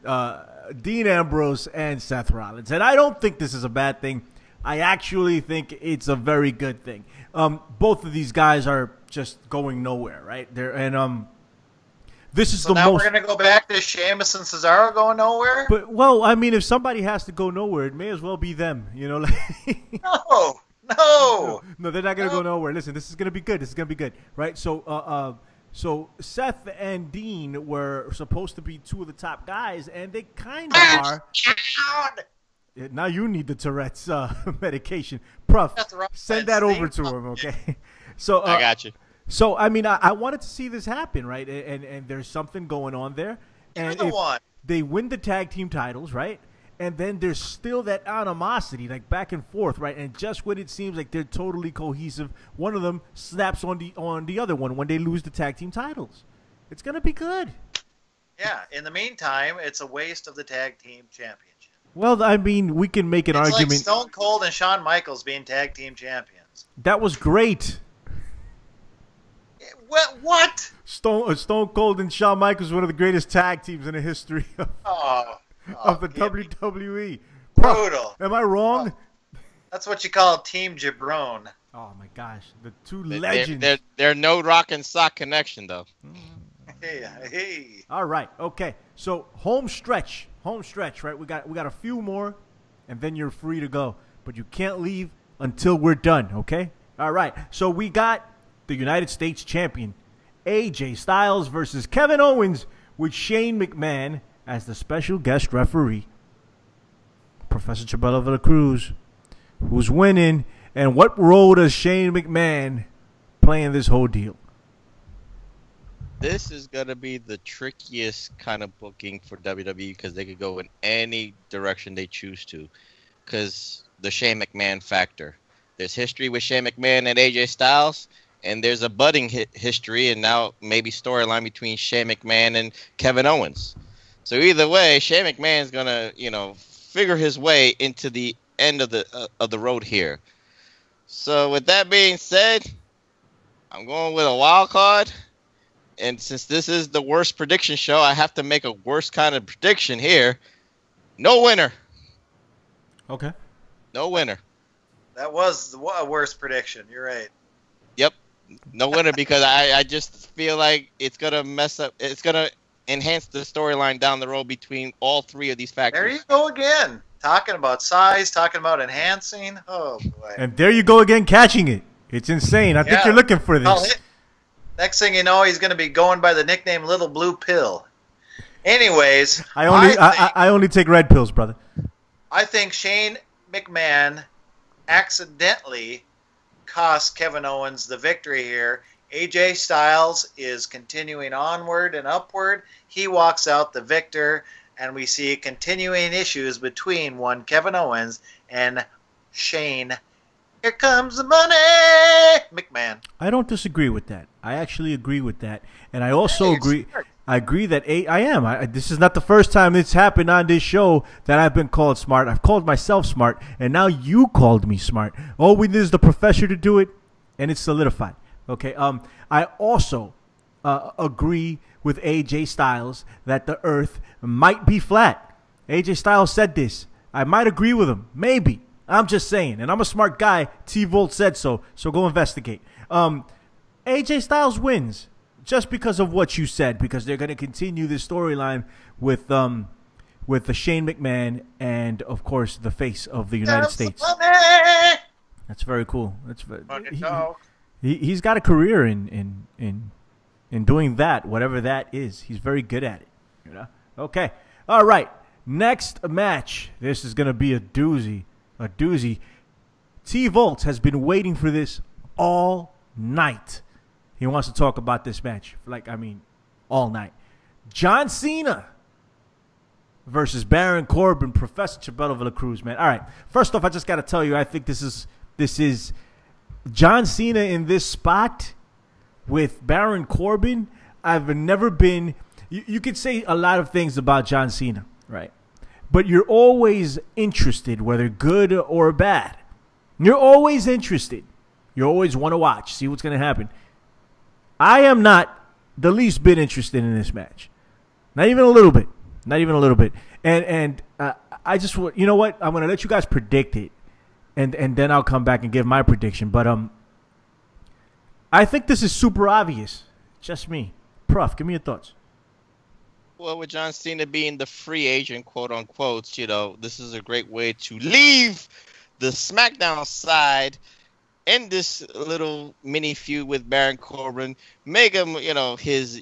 Dean Ambrose and Seth Rollins, and I don't think this is a bad thing. I actually think it's a very good thing. Both of these guys are just going nowhere, right? The This is So the now most. we're going to go back to Sheamus and Cesaro going nowhere? But well, I mean, if somebody has to go nowhere, it may as well be them. You know, like No. no, they're not gonna go nowhere. Listen, this is gonna be good. This is gonna be good, right? So Seth and Dean were supposed to be two of the top guys, and they kind of are. Now you need the Tourette's medication, Prof. Send that over to him, okay? So I got you. So I mean, I wanted to see this happen, right? And there's something going on there. And if they win the tag team titles, right? And then there's still that animosity, like back and forth, right? And just when it seems like they're totally cohesive, one of them snaps on the other one when they lose the tag team titles. It's gonna be good. Yeah. In the meantime, it's a waste of the tag team championship. Well, I mean, we can make an argument. Like Stone Cold and Shawn Michaels being tag team champions. That was great. What? Stone Cold and Shawn Michaels, one of the greatest tag teams in the history of the WWE. Brutal. Am I wrong? That's what you call Team Jabron. Oh my gosh, the two legends. They're no rock and sock connection though. Hey. All right, okay. So home stretch, right? We got a few more, and then you're free to go. But you can't leave until we're done, okay? All right. So we got the United States champion, AJ Styles versus Kevin Owens, with Shane McMahon as the special guest referee. Professor Chabelo Villacruz, who's winning, and what role does Shane McMahon play in this whole deal? This is going to be the trickiest kind of booking for WWE because they could go in any direction they choose to because the Shane McMahon factor. There's history with Shane McMahon and AJ Styles, and there's a budding history and now maybe storyline between Shane McMahon and Kevin Owens. So either way, Shane McMahon is going to, figure his way into the end of the road here. So with that being said, I'm going with a wild card. And since this is the worst prediction show, I have to make a worst kind of prediction here. No winner. Okay. No winner. That was a worst prediction. You're right. Yep. No winner because I just feel like it's going to mess up. It's going to enhance the storyline down the road between all three of these factors. There you go again. Talking about size, talking about enhancing. Oh, boy. And there you go again, catching it. It's insane. I think you're looking for this. Next thing you know, he's going to be going by the nickname Little Blue Pill. Anyways, I only take red pills, brother. I think Shane McMahon accidentally cost Kevin Owens the victory here. AJ Styles is continuing onward and upward. He walks out the victor, and we see continuing issues between one Kevin Owens and Shane. Here comes the money, McMahon. I don't disagree with that. I actually agree with that, and I also agree. Smart. I agree that I am. This is not the first time it's happened on this show that I've been called smart. I've called myself smart, and now you called me smart. All we need is the professor to do it, and it's solidified. Okay. I also agree with AJ Styles that the Earth might be flat. AJ Styles said this. I might agree with him, maybe. I'm just saying, and I'm a smart guy. Voeltz said so go investigate. AJ Styles wins just because of what you said, because they're going to continue this storyline with the Shane McMahon and, of course, the face of the United States. That's very cool. That's he's got a career in doing that, whatever that is. He's very good at it. Okay. All right. Next match. This is going to be a doozy. Voeltz has been waiting for this all night. He wants to talk about this match all night. John Cena versus Baron Corbin, Professor Chabelo Villacruz, man. All right. First off, I just got to tell you, I think this is John Cena in this spot with Baron Corbin. I've never been. You could say a lot of things about John Cena, right? But you're always interested, whether good or bad. You're always interested. You always want to watch, see what's going to happen. I am not the least bit interested in this match. Not even a little bit. And I just, you know what? I'm going to let you guys predict it. And then I'll come back and give my prediction. But I think this is super obvious. Just me. Prof, give me your thoughts. Well, with John Cena being the free agent, quote unquote, this is a great way to leave the SmackDown side, end this little mini feud with Baron Corbin, make him, his,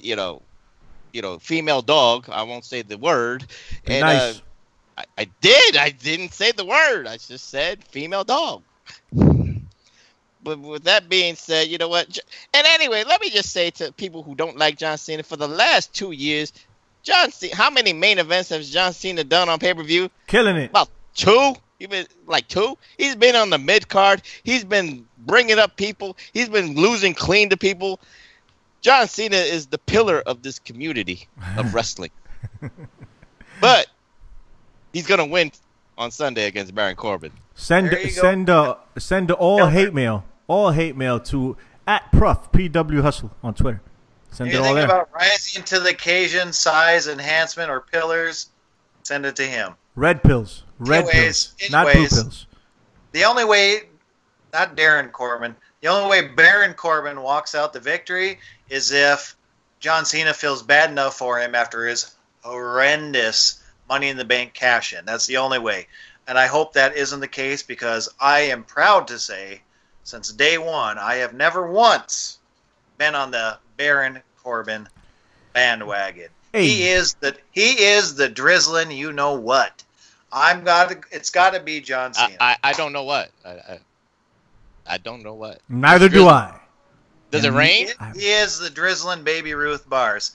female dog. I won't say the word. And nice. I didn't say the word. I just said female dog. But with that being said, you know what? And anyway, let me just say to people who don't like John Cena, for the last 2 years, John Cena, how many main events has John Cena done on pay-per-view? Killing it. About 2. Even like 2. He's been on the mid card. He's been bringing up people. He's been losing clean to people. John Cena is the pillar of this community of wrestling. But he's gonna win on Sunday against Baron Corbin. Send all hate mail to @Prof PW Hustle on Twitter. Send it all there. About rising to the occasion, size enhancement, or pillars, send it to him. Red pills. Red pills. Not blue pills. The only way, not Darren Corbin, the only way Baron Corbin walks out the victory is if John Cena feels bad enough for him after his horrendous Money in the Bank cash-in. That's the only way. And I hope that isn't the case, because I am proud to say, since day one, I have never once been on the Baron Corbin bandwagon. Hey. He is the drizzling you know what. It's got to be John Cena. I don't know what. I don't know what. Neither do I. Does it rain? He is the drizzling Baby Ruth bars.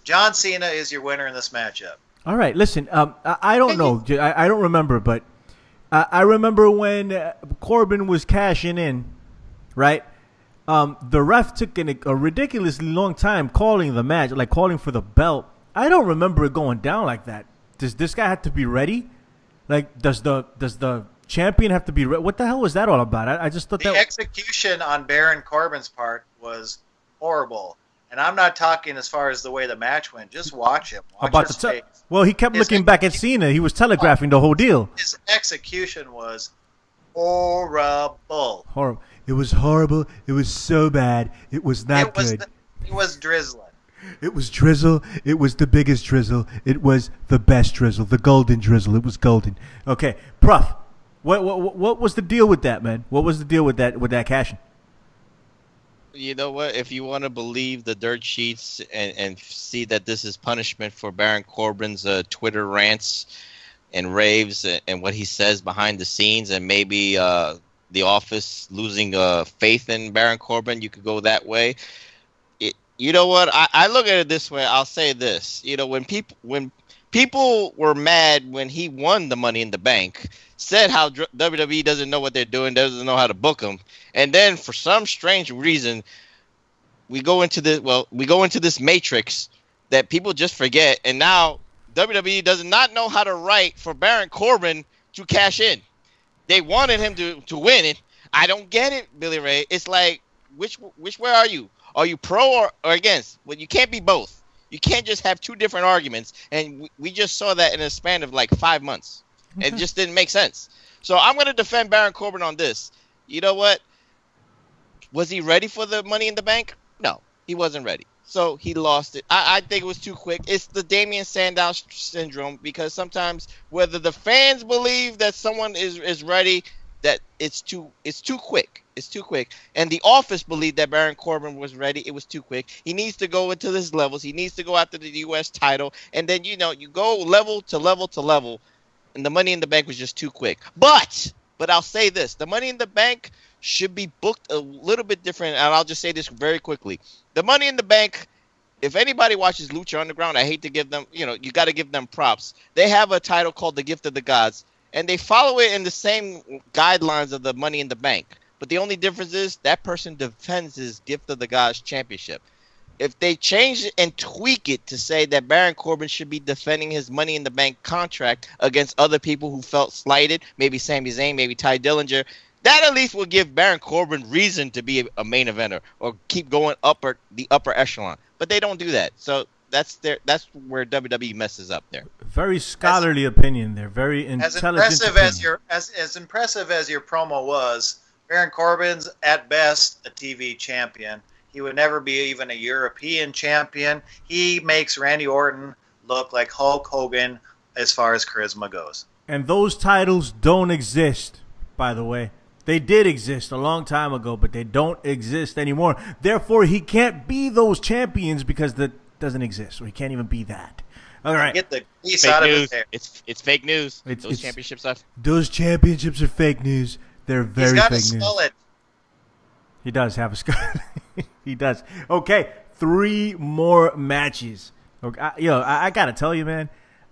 John Cena is your winner in this matchup. All right, listen. I don't know. I don't remember, but I remember when Corbin was cashing in, right? The ref took a ridiculously long time calling the match, like calling for the belt. I don't remember it going down like that. Does this guy have to be ready? Like, does the champion have to be ready? What the hell was that all about? I just thought the execution on Baron Corbin's part was horrible. And I'm not talking as far as the way the match went. Just watch him. Watch his face. Well, he kept looking back at Cena. He was telegraphing the whole deal. His execution was horrible. Horrible. It was horrible. It was so bad. It was not good. It was drizzling. It was drizzle. It was the biggest drizzle. It was the best drizzle. The golden drizzle. It was golden. Okay, Prof. What was the deal with that, man? What was the deal with that cash-in? You know what? If you want to believe the dirt sheets and see that this is punishment for Baron Corbin's Twitter rants and raves and what he says behind the scenes, and maybe the office losing faith in Baron Corbin, you could go that way. You know what? I look at it this way. I'll say this. When people were mad when he won the Money in the Bank, said how WWE doesn't know what they're doing, doesn't know how to book them, and then for some strange reason, we go into this matrix that people just forget, and now WWE does not know how to write for Baron Corbin to cash in. They wanted him to win it. I don't get it, Billy Ray. It's like, which way are you? Are you pro or against? Well, you can't be both. You can't just have two different arguments, and we just saw that in a span of like 5 months. It just didn't make sense. So I'm going to defend Baron Corbin on this. You know what? Was he ready for the Money in the Bank? No, he wasn't ready. So he lost it. I think it was too quick. It's the Damian Sandow syndrome, because sometimes whether the fans believe that someone is ready, that it's too quick. It's too quick. And the office believed that Baron Corbin was ready. It was too quick. He needs to go into his levels. He needs to go after the U.S. title. And then, you go level to level to level. And the Money in the Bank was just too quick. But I'll say this. The Money in the Bank should be booked a little bit different. And I'll just say this very quickly. The Money in the Bank, if anybody watches Lucha Underground, I hate to give them, you got to give them props. They have a title called The Gift of the Gods. And they follow it in the same guidelines of the Money in the Bank. But the only difference is that person defends his Gift of the Gods championship. If they change it and tweak it to say that Baron Corbin should be defending his Money in the Bank contract against other people who felt slighted, maybe Sami Zayn, maybe Ty Dillinger, that at least will give Baron Corbin reason to be a main eventer or keep going the upper echelon. But they don't do that. So that's where WWE messes up there. Very scholarly opinion there. Very intelligent. As impressive as your promo was, Baron Corbin's at best a TV champion. He would never be even a European champion. He makes Randy Orton look like Hulk Hogan as far as charisma goes. And those titles don't exist, by the way. They did exist a long time ago, but they don't exist anymore. Therefore, he can't be those champions because that doesn't exist. Or he can't even be that. All right. Get the piece Fake out of news. his hair. It's fake news. It's Those championships are. Those championships are fake news. They're very He's got fake a news. skullet. He does have a skull. He does. Okay, 3 more matches. Okay, I gotta tell you, man,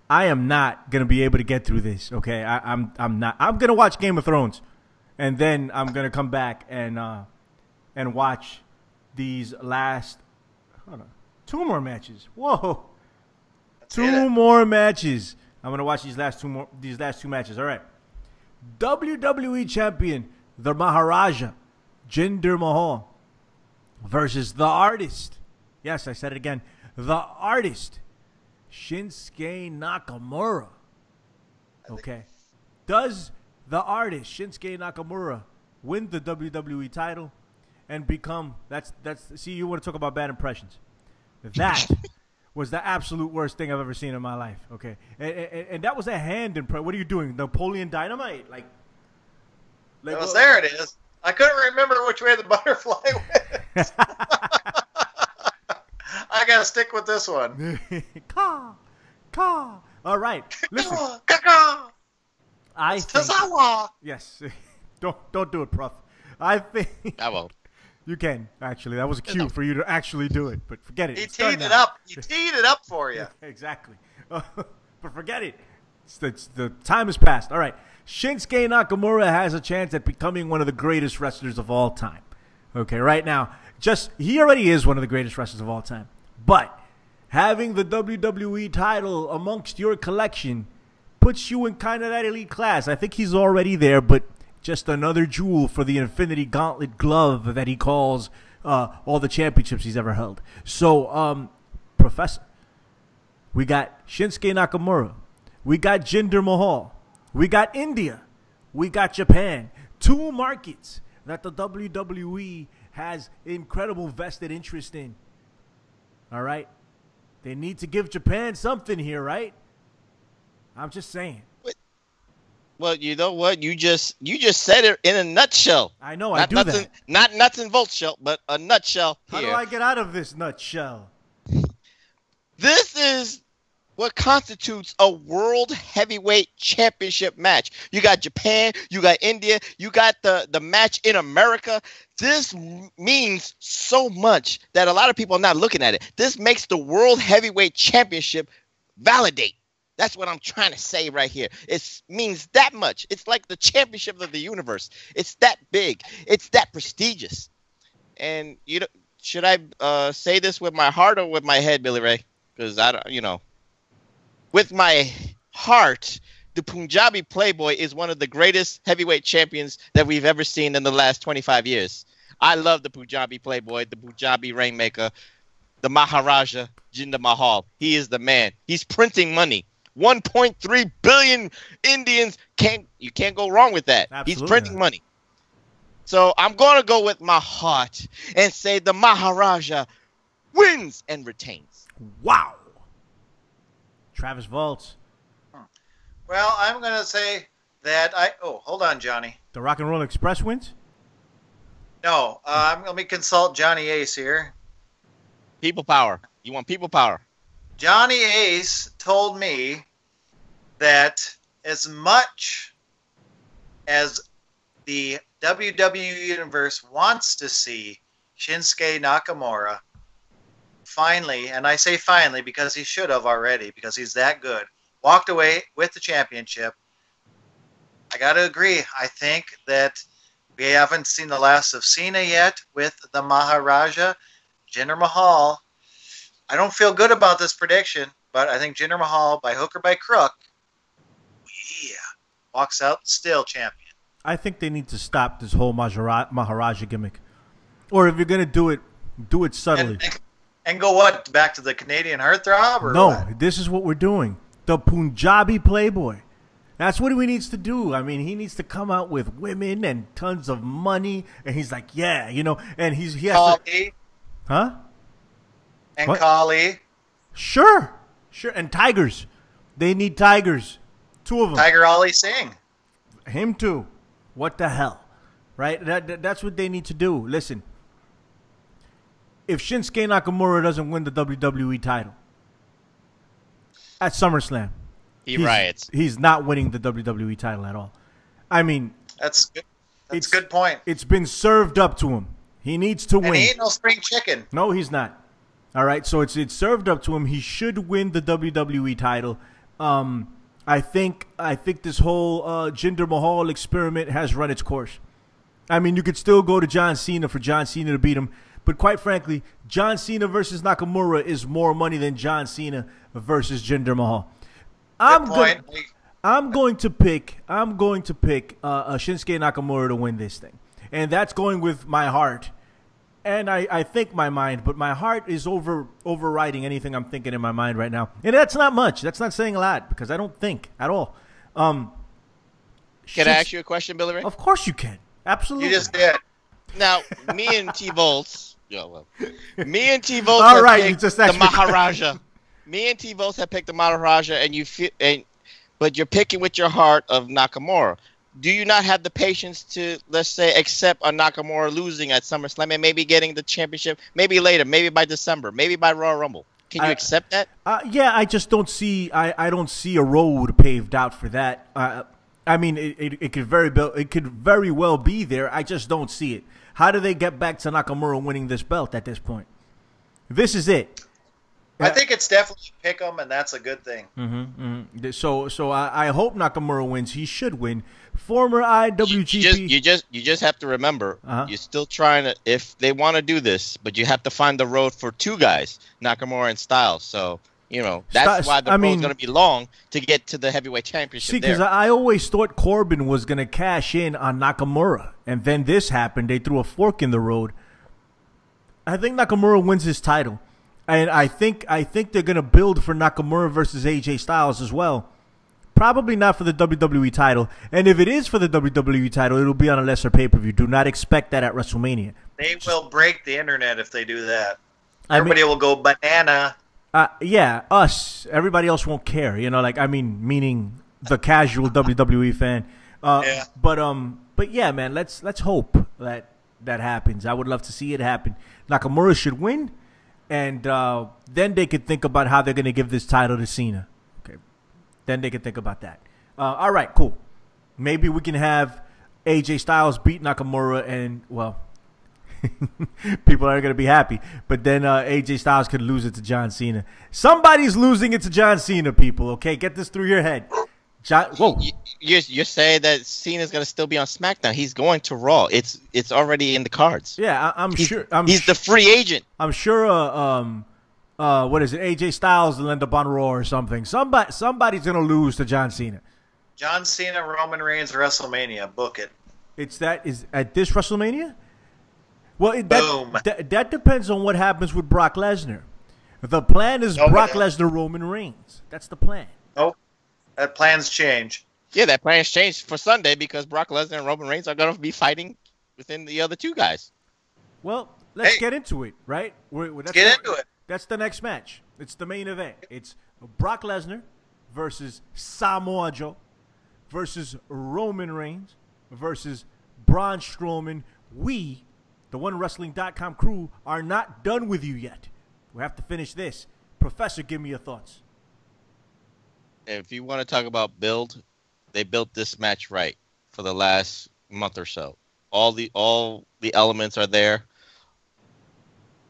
I am not gonna be able to get through this. Okay, I'm not. I'm gonna watch Game of Thrones, and then I'm gonna come back and watch these last 2 more matches. Whoa, That's 2 it. more matches. I'm gonna watch these last 2 matches. All right. WWE champion, the Maharaja, Jinder Mahal, versus the artist. Yes, I said it again. The artist, Shinsuke Nakamura. Okay. Does the artist, Shinsuke Nakamura, win the WWE title and become, see, you want to talk about bad impressions. That was the absolute worst thing I've ever seen in my life. Okay. And that was a hand impression. What are you doing? Napoleon Dynamite? Like There it is. I couldn't remember which way the butterfly went. I gotta stick with this one. Caw. All right. Listen. Tozawa. Yes. Don't do it, Prof. I think I won't. you can actually. That was a cue for you to actually do it, but forget it. He It's done teed it now. up. He teed it up for you. Exactly. But forget it. The time has passed. All right. Shinsuke Nakamura has a chance at becoming one of the greatest wrestlers of all time. Okay, right now, he already is one of the greatest wrestlers of all time. But having the WWE title amongst your collection puts you in kind of that elite class. I think he's already there, but just another jewel for the Infinity Gauntlet glove that he calls all the championships he's ever held. So, Professor, we got Shinsuke Nakamura. We got Jinder Mahal. We got India. We got Japan. 2 markets that the WWE has incredible vested interest in. All right? They need to give Japan something here, right? I'm just saying. Well, you know what? You just said it in a nutshell. I know, I do that. Not nuts and bolts shell, but a nutshell here. How do I get out of this nutshell? This is what constitutes a world heavyweight championship match. You got Japan, you got India, you got the match in America. This means so much that a lot of people are not looking at it. This makes the world heavyweight championship validate. That's what I'm trying to say right here. It means that much. It's like the championship of the universe. It's that big. It's that prestigious. And should I say this with my heart or with my head, Billy Ray? Because with my heart, the Punjabi Playboy is one of the greatest heavyweight champions that we've ever seen in the last 25 years. I love the Punjabi Playboy, the Punjabi Rainmaker, the Maharaja, Jinder Mahal. He is the man. He's printing money. 1.3 billion Indians. You can't go wrong with that. Absolutely. He's printing money. So I'm going to go with my heart and say the Maharaja wins and retains. Wow. Travis Voeltz. Well, I'm going to say that hold on, Johnny. The Rock and Roll Express wins? No, let me consult Johnny Ace here. People power. You want people power. Johnny Ace told me that as much as the WWE Universe wants to see Shinsuke Nakamura finally, and I say finally because he should have already, because he's that good, walked away with the championship, I got to agree. I think that we haven't seen the last of Cena yet with the Maharaja. Jinder Mahal, I don't feel good about this prediction, but I think Jinder Mahal, by hook or by crook, walks out still champion. I think they need to stop this whole Maharaja gimmick. Or if you're going to do it subtly. And go what? Back to the Canadian heartthrob? Or no, what? This is what we're doing. The Punjabi Playboy. That's what he needs to do. I mean, he needs to come out with women and tons of money. And he's like, yeah, and he has Kali. Huh? And what? Kali. Sure. Sure, and tigers. They need tigers. 2 of them. Tiger Ali Singh. Him too. What the hell? Right? That's what they need to do. Listen. If Shinsuke Nakamura doesn't win the WWE title at SummerSlam, he riots. He's not winning the WWE title at all. I mean, that's good. That's a good point. It's been served up to him. He needs to win. And he ain't no spring chicken. No, he's not. All right, so it's served up to him. He should win the WWE title. I think this whole Jinder Mahal experiment has run its course. I mean, you could still go to John Cena for John Cena to beat him, but quite frankly, John Cena versus Nakamura is more money than John Cena versus Jinder Mahal. I'm going to pick Shinsuke Nakamura to win this thing, and that's going with my heart, and I think my mind, but my heart is overriding anything I'm thinking in my mind right now, and that's not much. That's not saying a lot because I don't think at all. Can I ask you a question, Billy Ray? Of course you can. Absolutely. You just did. Now, me and T-Volts, All have right, picked you just the Maharaja. Me and T-Volts have picked the Maharaja, but you're picking with your heart of Nakamura. Do you not have the patience to, let's say, accept a Nakamura losing at SummerSlam and maybe getting the championship, maybe later, maybe by December, maybe by Royal Rumble? Can you accept that? Yeah, I just don't see. I don't see a road paved out for that. I mean, it could very well be there. I just don't see it. How do they get back to Nakamura winning this belt at this point? This is it. I think it's definitely pick 'em, and that's a good thing. So I hope Nakamura wins. He should win. Former IWGP. You just have to remember, you're still trying to, if they want to do this, but you have to find the road for 2 guys, Nakamura and Styles. So, that's why the road's going to be long to get to the heavyweight championship. See, because I always thought Corbin was going to cash in on Nakamura, and then this happened. They threw a fork in the road. I think Nakamura wins his title. And I think they're going to build for Nakamura versus AJ Styles as well. Probably not for the WWE title. And if it is for the WWE title, it'll be on a lesser pay-per-view. Do not expect that at WrestleMania. They will break the internet if they do that. Everybody will go banana. Yeah, us. Everybody else won't care. Meaning the casual WWE fan. Yeah. But yeah, man, let's hope that happens. I would love to see it happen. Nakamura should win. And then they could think about how they're going to give this title to Cena. Okay. Then they could think about that. All right, cool. Maybe we can have AJ Styles beat Nakamura and, well, people aren't going to be happy. But then AJ Styles could lose it to John Cena. Somebody's losing it to John Cena, people, okay? Get this through your head. Whoa. You're saying that Cena's going to still be on SmackDown. He's going to Raw. It's already in the cards. Yeah, I'm sure. He's the free agent. I'm sure. What is it? AJ Styles will end up on Raw or something. Somebody's going to lose to John Cena. John Cena, Roman Reigns, WrestleMania. Book it. Is at this WrestleMania? Well, Boom. That depends on what happens with Brock Lesnar. The plan is Brock Lesnar, Roman Reigns. That's the plan. Nope. That plan's change. Yeah, that plan's changed for Sunday because Brock Lesnar and Roman Reigns are going to be fighting within the other 2 guys. Well, let's get into it, right? Let's get into it. That's the next match. It's the main event. It's Brock Lesnar versus Samoa Joe versus Roman Reigns versus Braun Strowman. We, the OneWrestling.com crew, are not done with you yet. We have to finish this. Professor, give me your thoughts. If you want to talk about build, they built this match right for the last month or so. All the elements are there.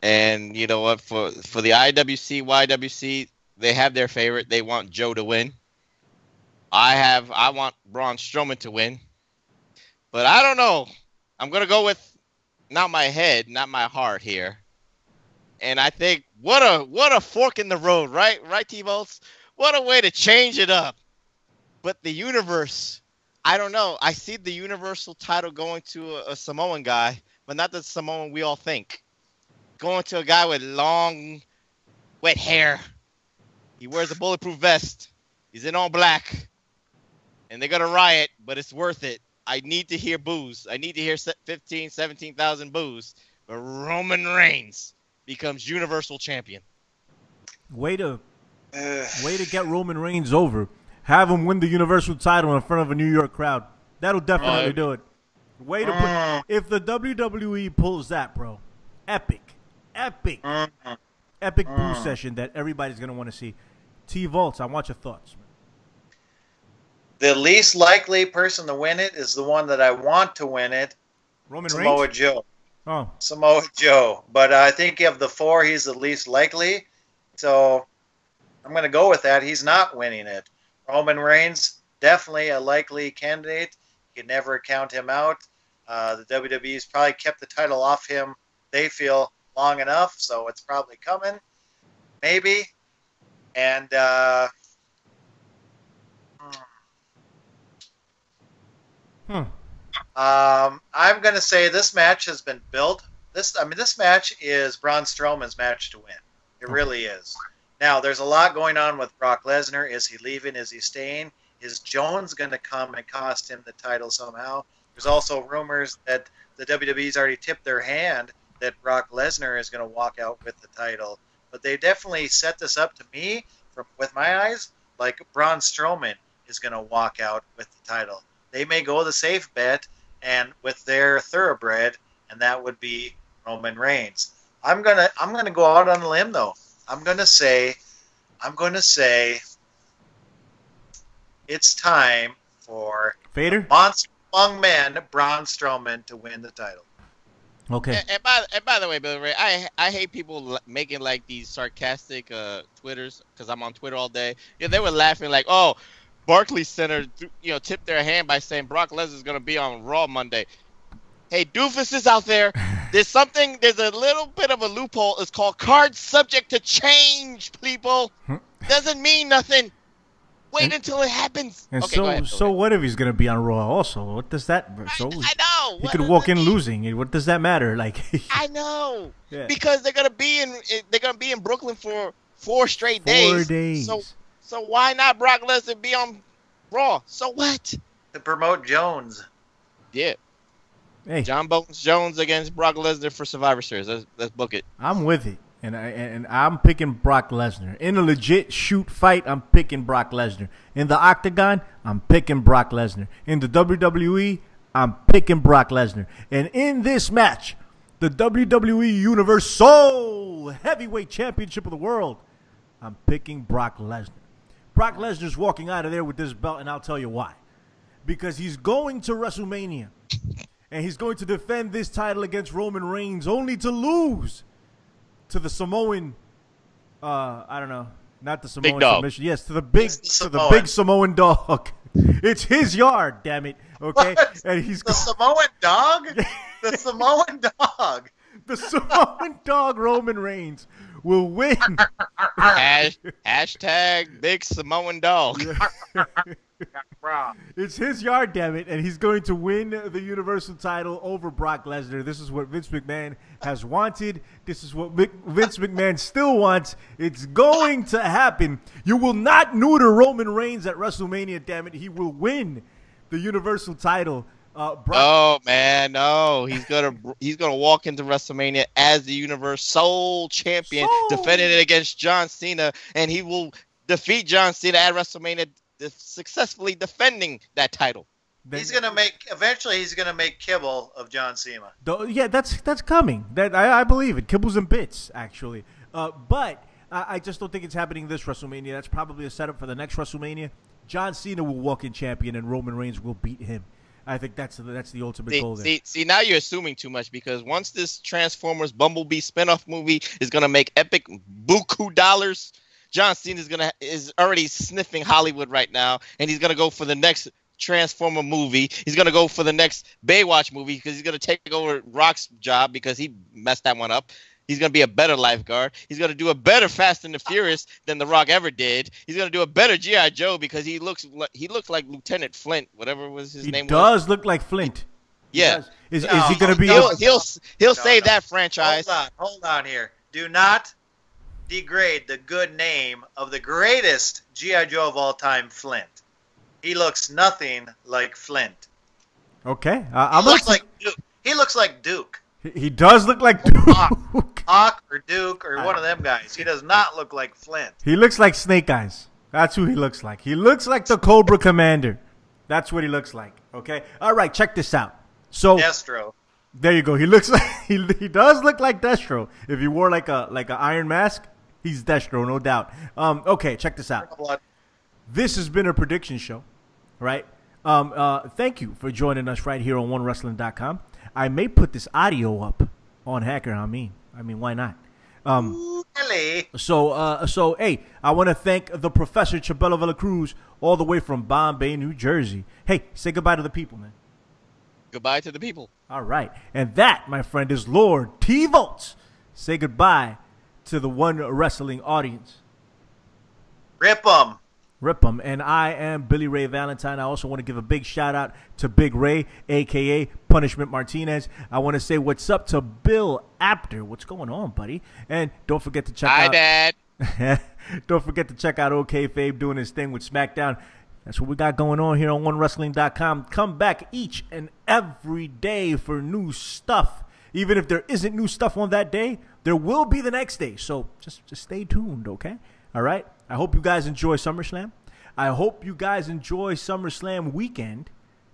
And you know what? For the IWC, YWC, they have their favorite. They want Joe to win. I want Braun Strowman to win. But I don't know. I'm gonna go with not my head, not my heart here. And I think what a fork in the road, right? Right, T-Volts? What a way to change it up. But the universe, I don't know. I see the universal title going to a Samoan guy, but not the Samoan we all think. Going to a guy with long, wet hair. He wears a bulletproof vest. He's in all black. And they're going to riot, but it's worth it. I need to hear boos. I need to hear 15, 17,000 boos. But Roman Reigns becomes Universal Champion. Way to Way to get Roman Reigns over. Have him win the Universal title in front of a New York crowd. That'll definitely do it. Way to put. If the WWE pulls that, bro, epic boo session that everybody's gonna want to see. Voeltz, I want your thoughts. The least likely person to win it is the one that I want to win it. Roman Samoa Reigns? Joe. Oh. Samoa Joe. But I think of the four, he's the least likely. So I'm going to go with that. He's not winning it. Roman Reigns, definitely a likely candidate. You can never count him out. The WWE's probably kept the title off him, they feel, long enough. So it's probably coming. Maybe. And I'm going to say this match has been built. This match is Braun Strowman's match to win. It really is. Now, there's a lot going on with Brock Lesnar. Is he leaving? Is he staying? Is Jones going to come and cost him the title somehow? There's also rumors that the WWE's already tipped their hand that Brock Lesnar is going to walk out with the title. But they definitely set this up to me, with my eyes, like Braun Strowman is going to walk out with the title. They may go the safe bet and with their thoroughbred, and that would be Roman Reigns. I'm gonna go out on a limb though. I'm gonna say it's time for Vader? Monster Among Men, Braun Strowman, to win the title. Okay. And by the way, Billy Ray, I hate people making like these sarcastic Twitters, because I'm on Twitter all day. Yeah, they were laughing like, oh, Barclays Center, tipped their hand by saying Brock Lesnar's gonna be on Raw Monday. Hey, doofuses out there, there's a little bit of a loophole. It's called cards subject to change, people. Doesn't mean nothing. Wait until it happens. And okay, go ahead, so what if he's gonna be on Raw also? What does that? So I know. He could walk in losing. What does that matter? Like I know. Yeah. Because they're gonna be in Brooklyn for 4 straight days. 4 days. So why not Brock Lesnar be on Raw? So what? To promote Jones. Yeah. Hey, John Bones Jones against Brock Lesnar for Survivor Series. Let's book it. I'm with it, and I'm picking Brock Lesnar in a legit shoot fight. I'm picking Brock Lesnar in the octagon. I'm picking Brock Lesnar in the WWE. I'm picking Brock Lesnar, and in this match, the WWE Universal Heavyweight Championship of the world, I'm picking Brock Lesnar. Brock Lesnar's walking out of there with this belt, and I'll tell you why. Because he's going to WrestleMania. And he's going to defend this title against Roman Reigns, only to lose to the Samoan. I don't know, not the Samoan submission. Yes, to the big Samoan dog. It's his yard, damn it. Okay, what? And he's the Samoan dog. The Samoan dog. The Samoan dog, Roman Reigns, will win. Hashtag big Samoan dog. It's his yard, damn it, and he's going to win the Universal title over Brock Lesnar. This is what Vince McMahon has wanted. This is what Vince McMahon still wants. It's going to happen. You will not neuter Roman Reigns at WrestleMania, damn it. He will win the Universal title. Oh man, no! He's gonna walk into WrestleMania as the Universal Champion, defending it against John Cena, and he will defeat John Cena at WrestleMania, successfully defending that title. Eventually he's gonna make kibble of John Cena. Yeah, that's coming. I believe it. Kibbles and bits, actually. But I just don't think it's happening this WrestleMania. That's probably a setup for the next WrestleMania. John Cena will walk in champion, and Roman Reigns will beat him. I think that's the ultimate goal there. See, now you're assuming too much, because once this Transformers Bumblebee spinoff movie is gonna make epic buku dollars, John Cena is already sniffing Hollywood right now, and he's gonna go for the next Transformer movie. He's gonna go for the next Baywatch movie, because he's gonna take over Rock's job because he messed that one up. He's gonna be a better lifeguard. He's gonna do a better Fast and the Furious than The Rock ever did. He's gonna do a better G.I. Joe, because he looks like Lieutenant Flint, whatever was his name. He does look like Flint. Yeah. Is he gonna be? He'll save that franchise. Hold on here. Do not degrade the good name of the greatest G.I. Joe of all time, Flint. He looks nothing like Flint. Okay, he looks like Duke. He does look like Duke. Hawk or Duke or one of them guys. He does not look like Flint. He looks like Snake Eyes. That's who he looks like. He looks like the Cobra Commander. That's what he looks like. Okay. All right. Check this out. So Destro. there you go. He looks like he does look like Destro. If he wore like a iron mask, he's Destro, no doubt. Okay. Check this out. This has been a prediction show, right? Thank you for joining us right here on OneWrestling.com. I may put this audio up on Hacker. I mean, why not? So hey, I want to thank the Professor Chabelo Villacruz all the way from Bombay, New Jersey. Hey, say goodbye to the people, man. Goodbye to the people. All right. And that, my friend, is Lord T. Voeltz. Say goodbye to the One Wrestling audience. Rip 'em. Rip 'em. And I am Billy Ray Valentine. I also want to give a big shout out to Big Ray, a.k.a. Punishment Martinez. I want to say what's up to Bill Apter. What's going on, buddy? And don't forget to check out... Hi, Dad. Don't forget to check out OK Fabe doing his thing with SmackDown. That's what we got going on here on OneWrestling.com. Come back each and every day for new stuff. Even if there isn't new stuff on that day, there will be the next day. So just stay tuned, okay? All right? I hope you guys enjoy SummerSlam. I hope you guys enjoy SummerSlam weekend.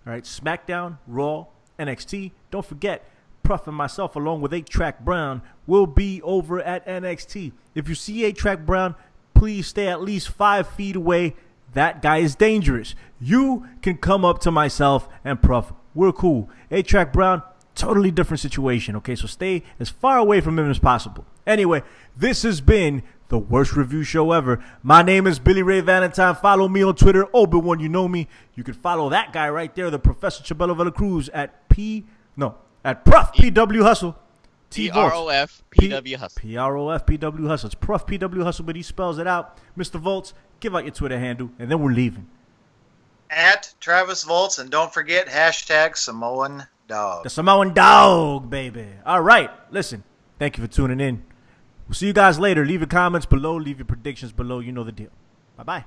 All right? SmackDown, Raw, NXT. Don't forget, Puff and myself, along with 8-Track Brown, will be over at NXT. If you see 8-Track Brown, please stay at least 5 feet away. That guy is dangerous. You can come up to myself and Puff. We're cool. 8-Track Brown, totally different situation, okay? So stay as far away from him as possible. Anyway, this has been the worst review show ever. My name is Billy Ray Valentine. Follow me on Twitter, Obi-Wan, you know me. You can follow that guy right there, the Professor Chabelo Villacruz at Prof PW Hustle. Prof PW Hustle. Prof PW Hustle. It's Prof PW Hustle, but he spells it out. Mr. Voeltz, give out your Twitter handle, and then we're leaving. At Travis Voeltz, and don't forget hashtag Samoan Dog. The Samoan Dog, baby. All right, listen. Thank you for tuning in. We'll see you guys later. Leave your comments below. Leave your predictions below. You know the deal. Bye-bye.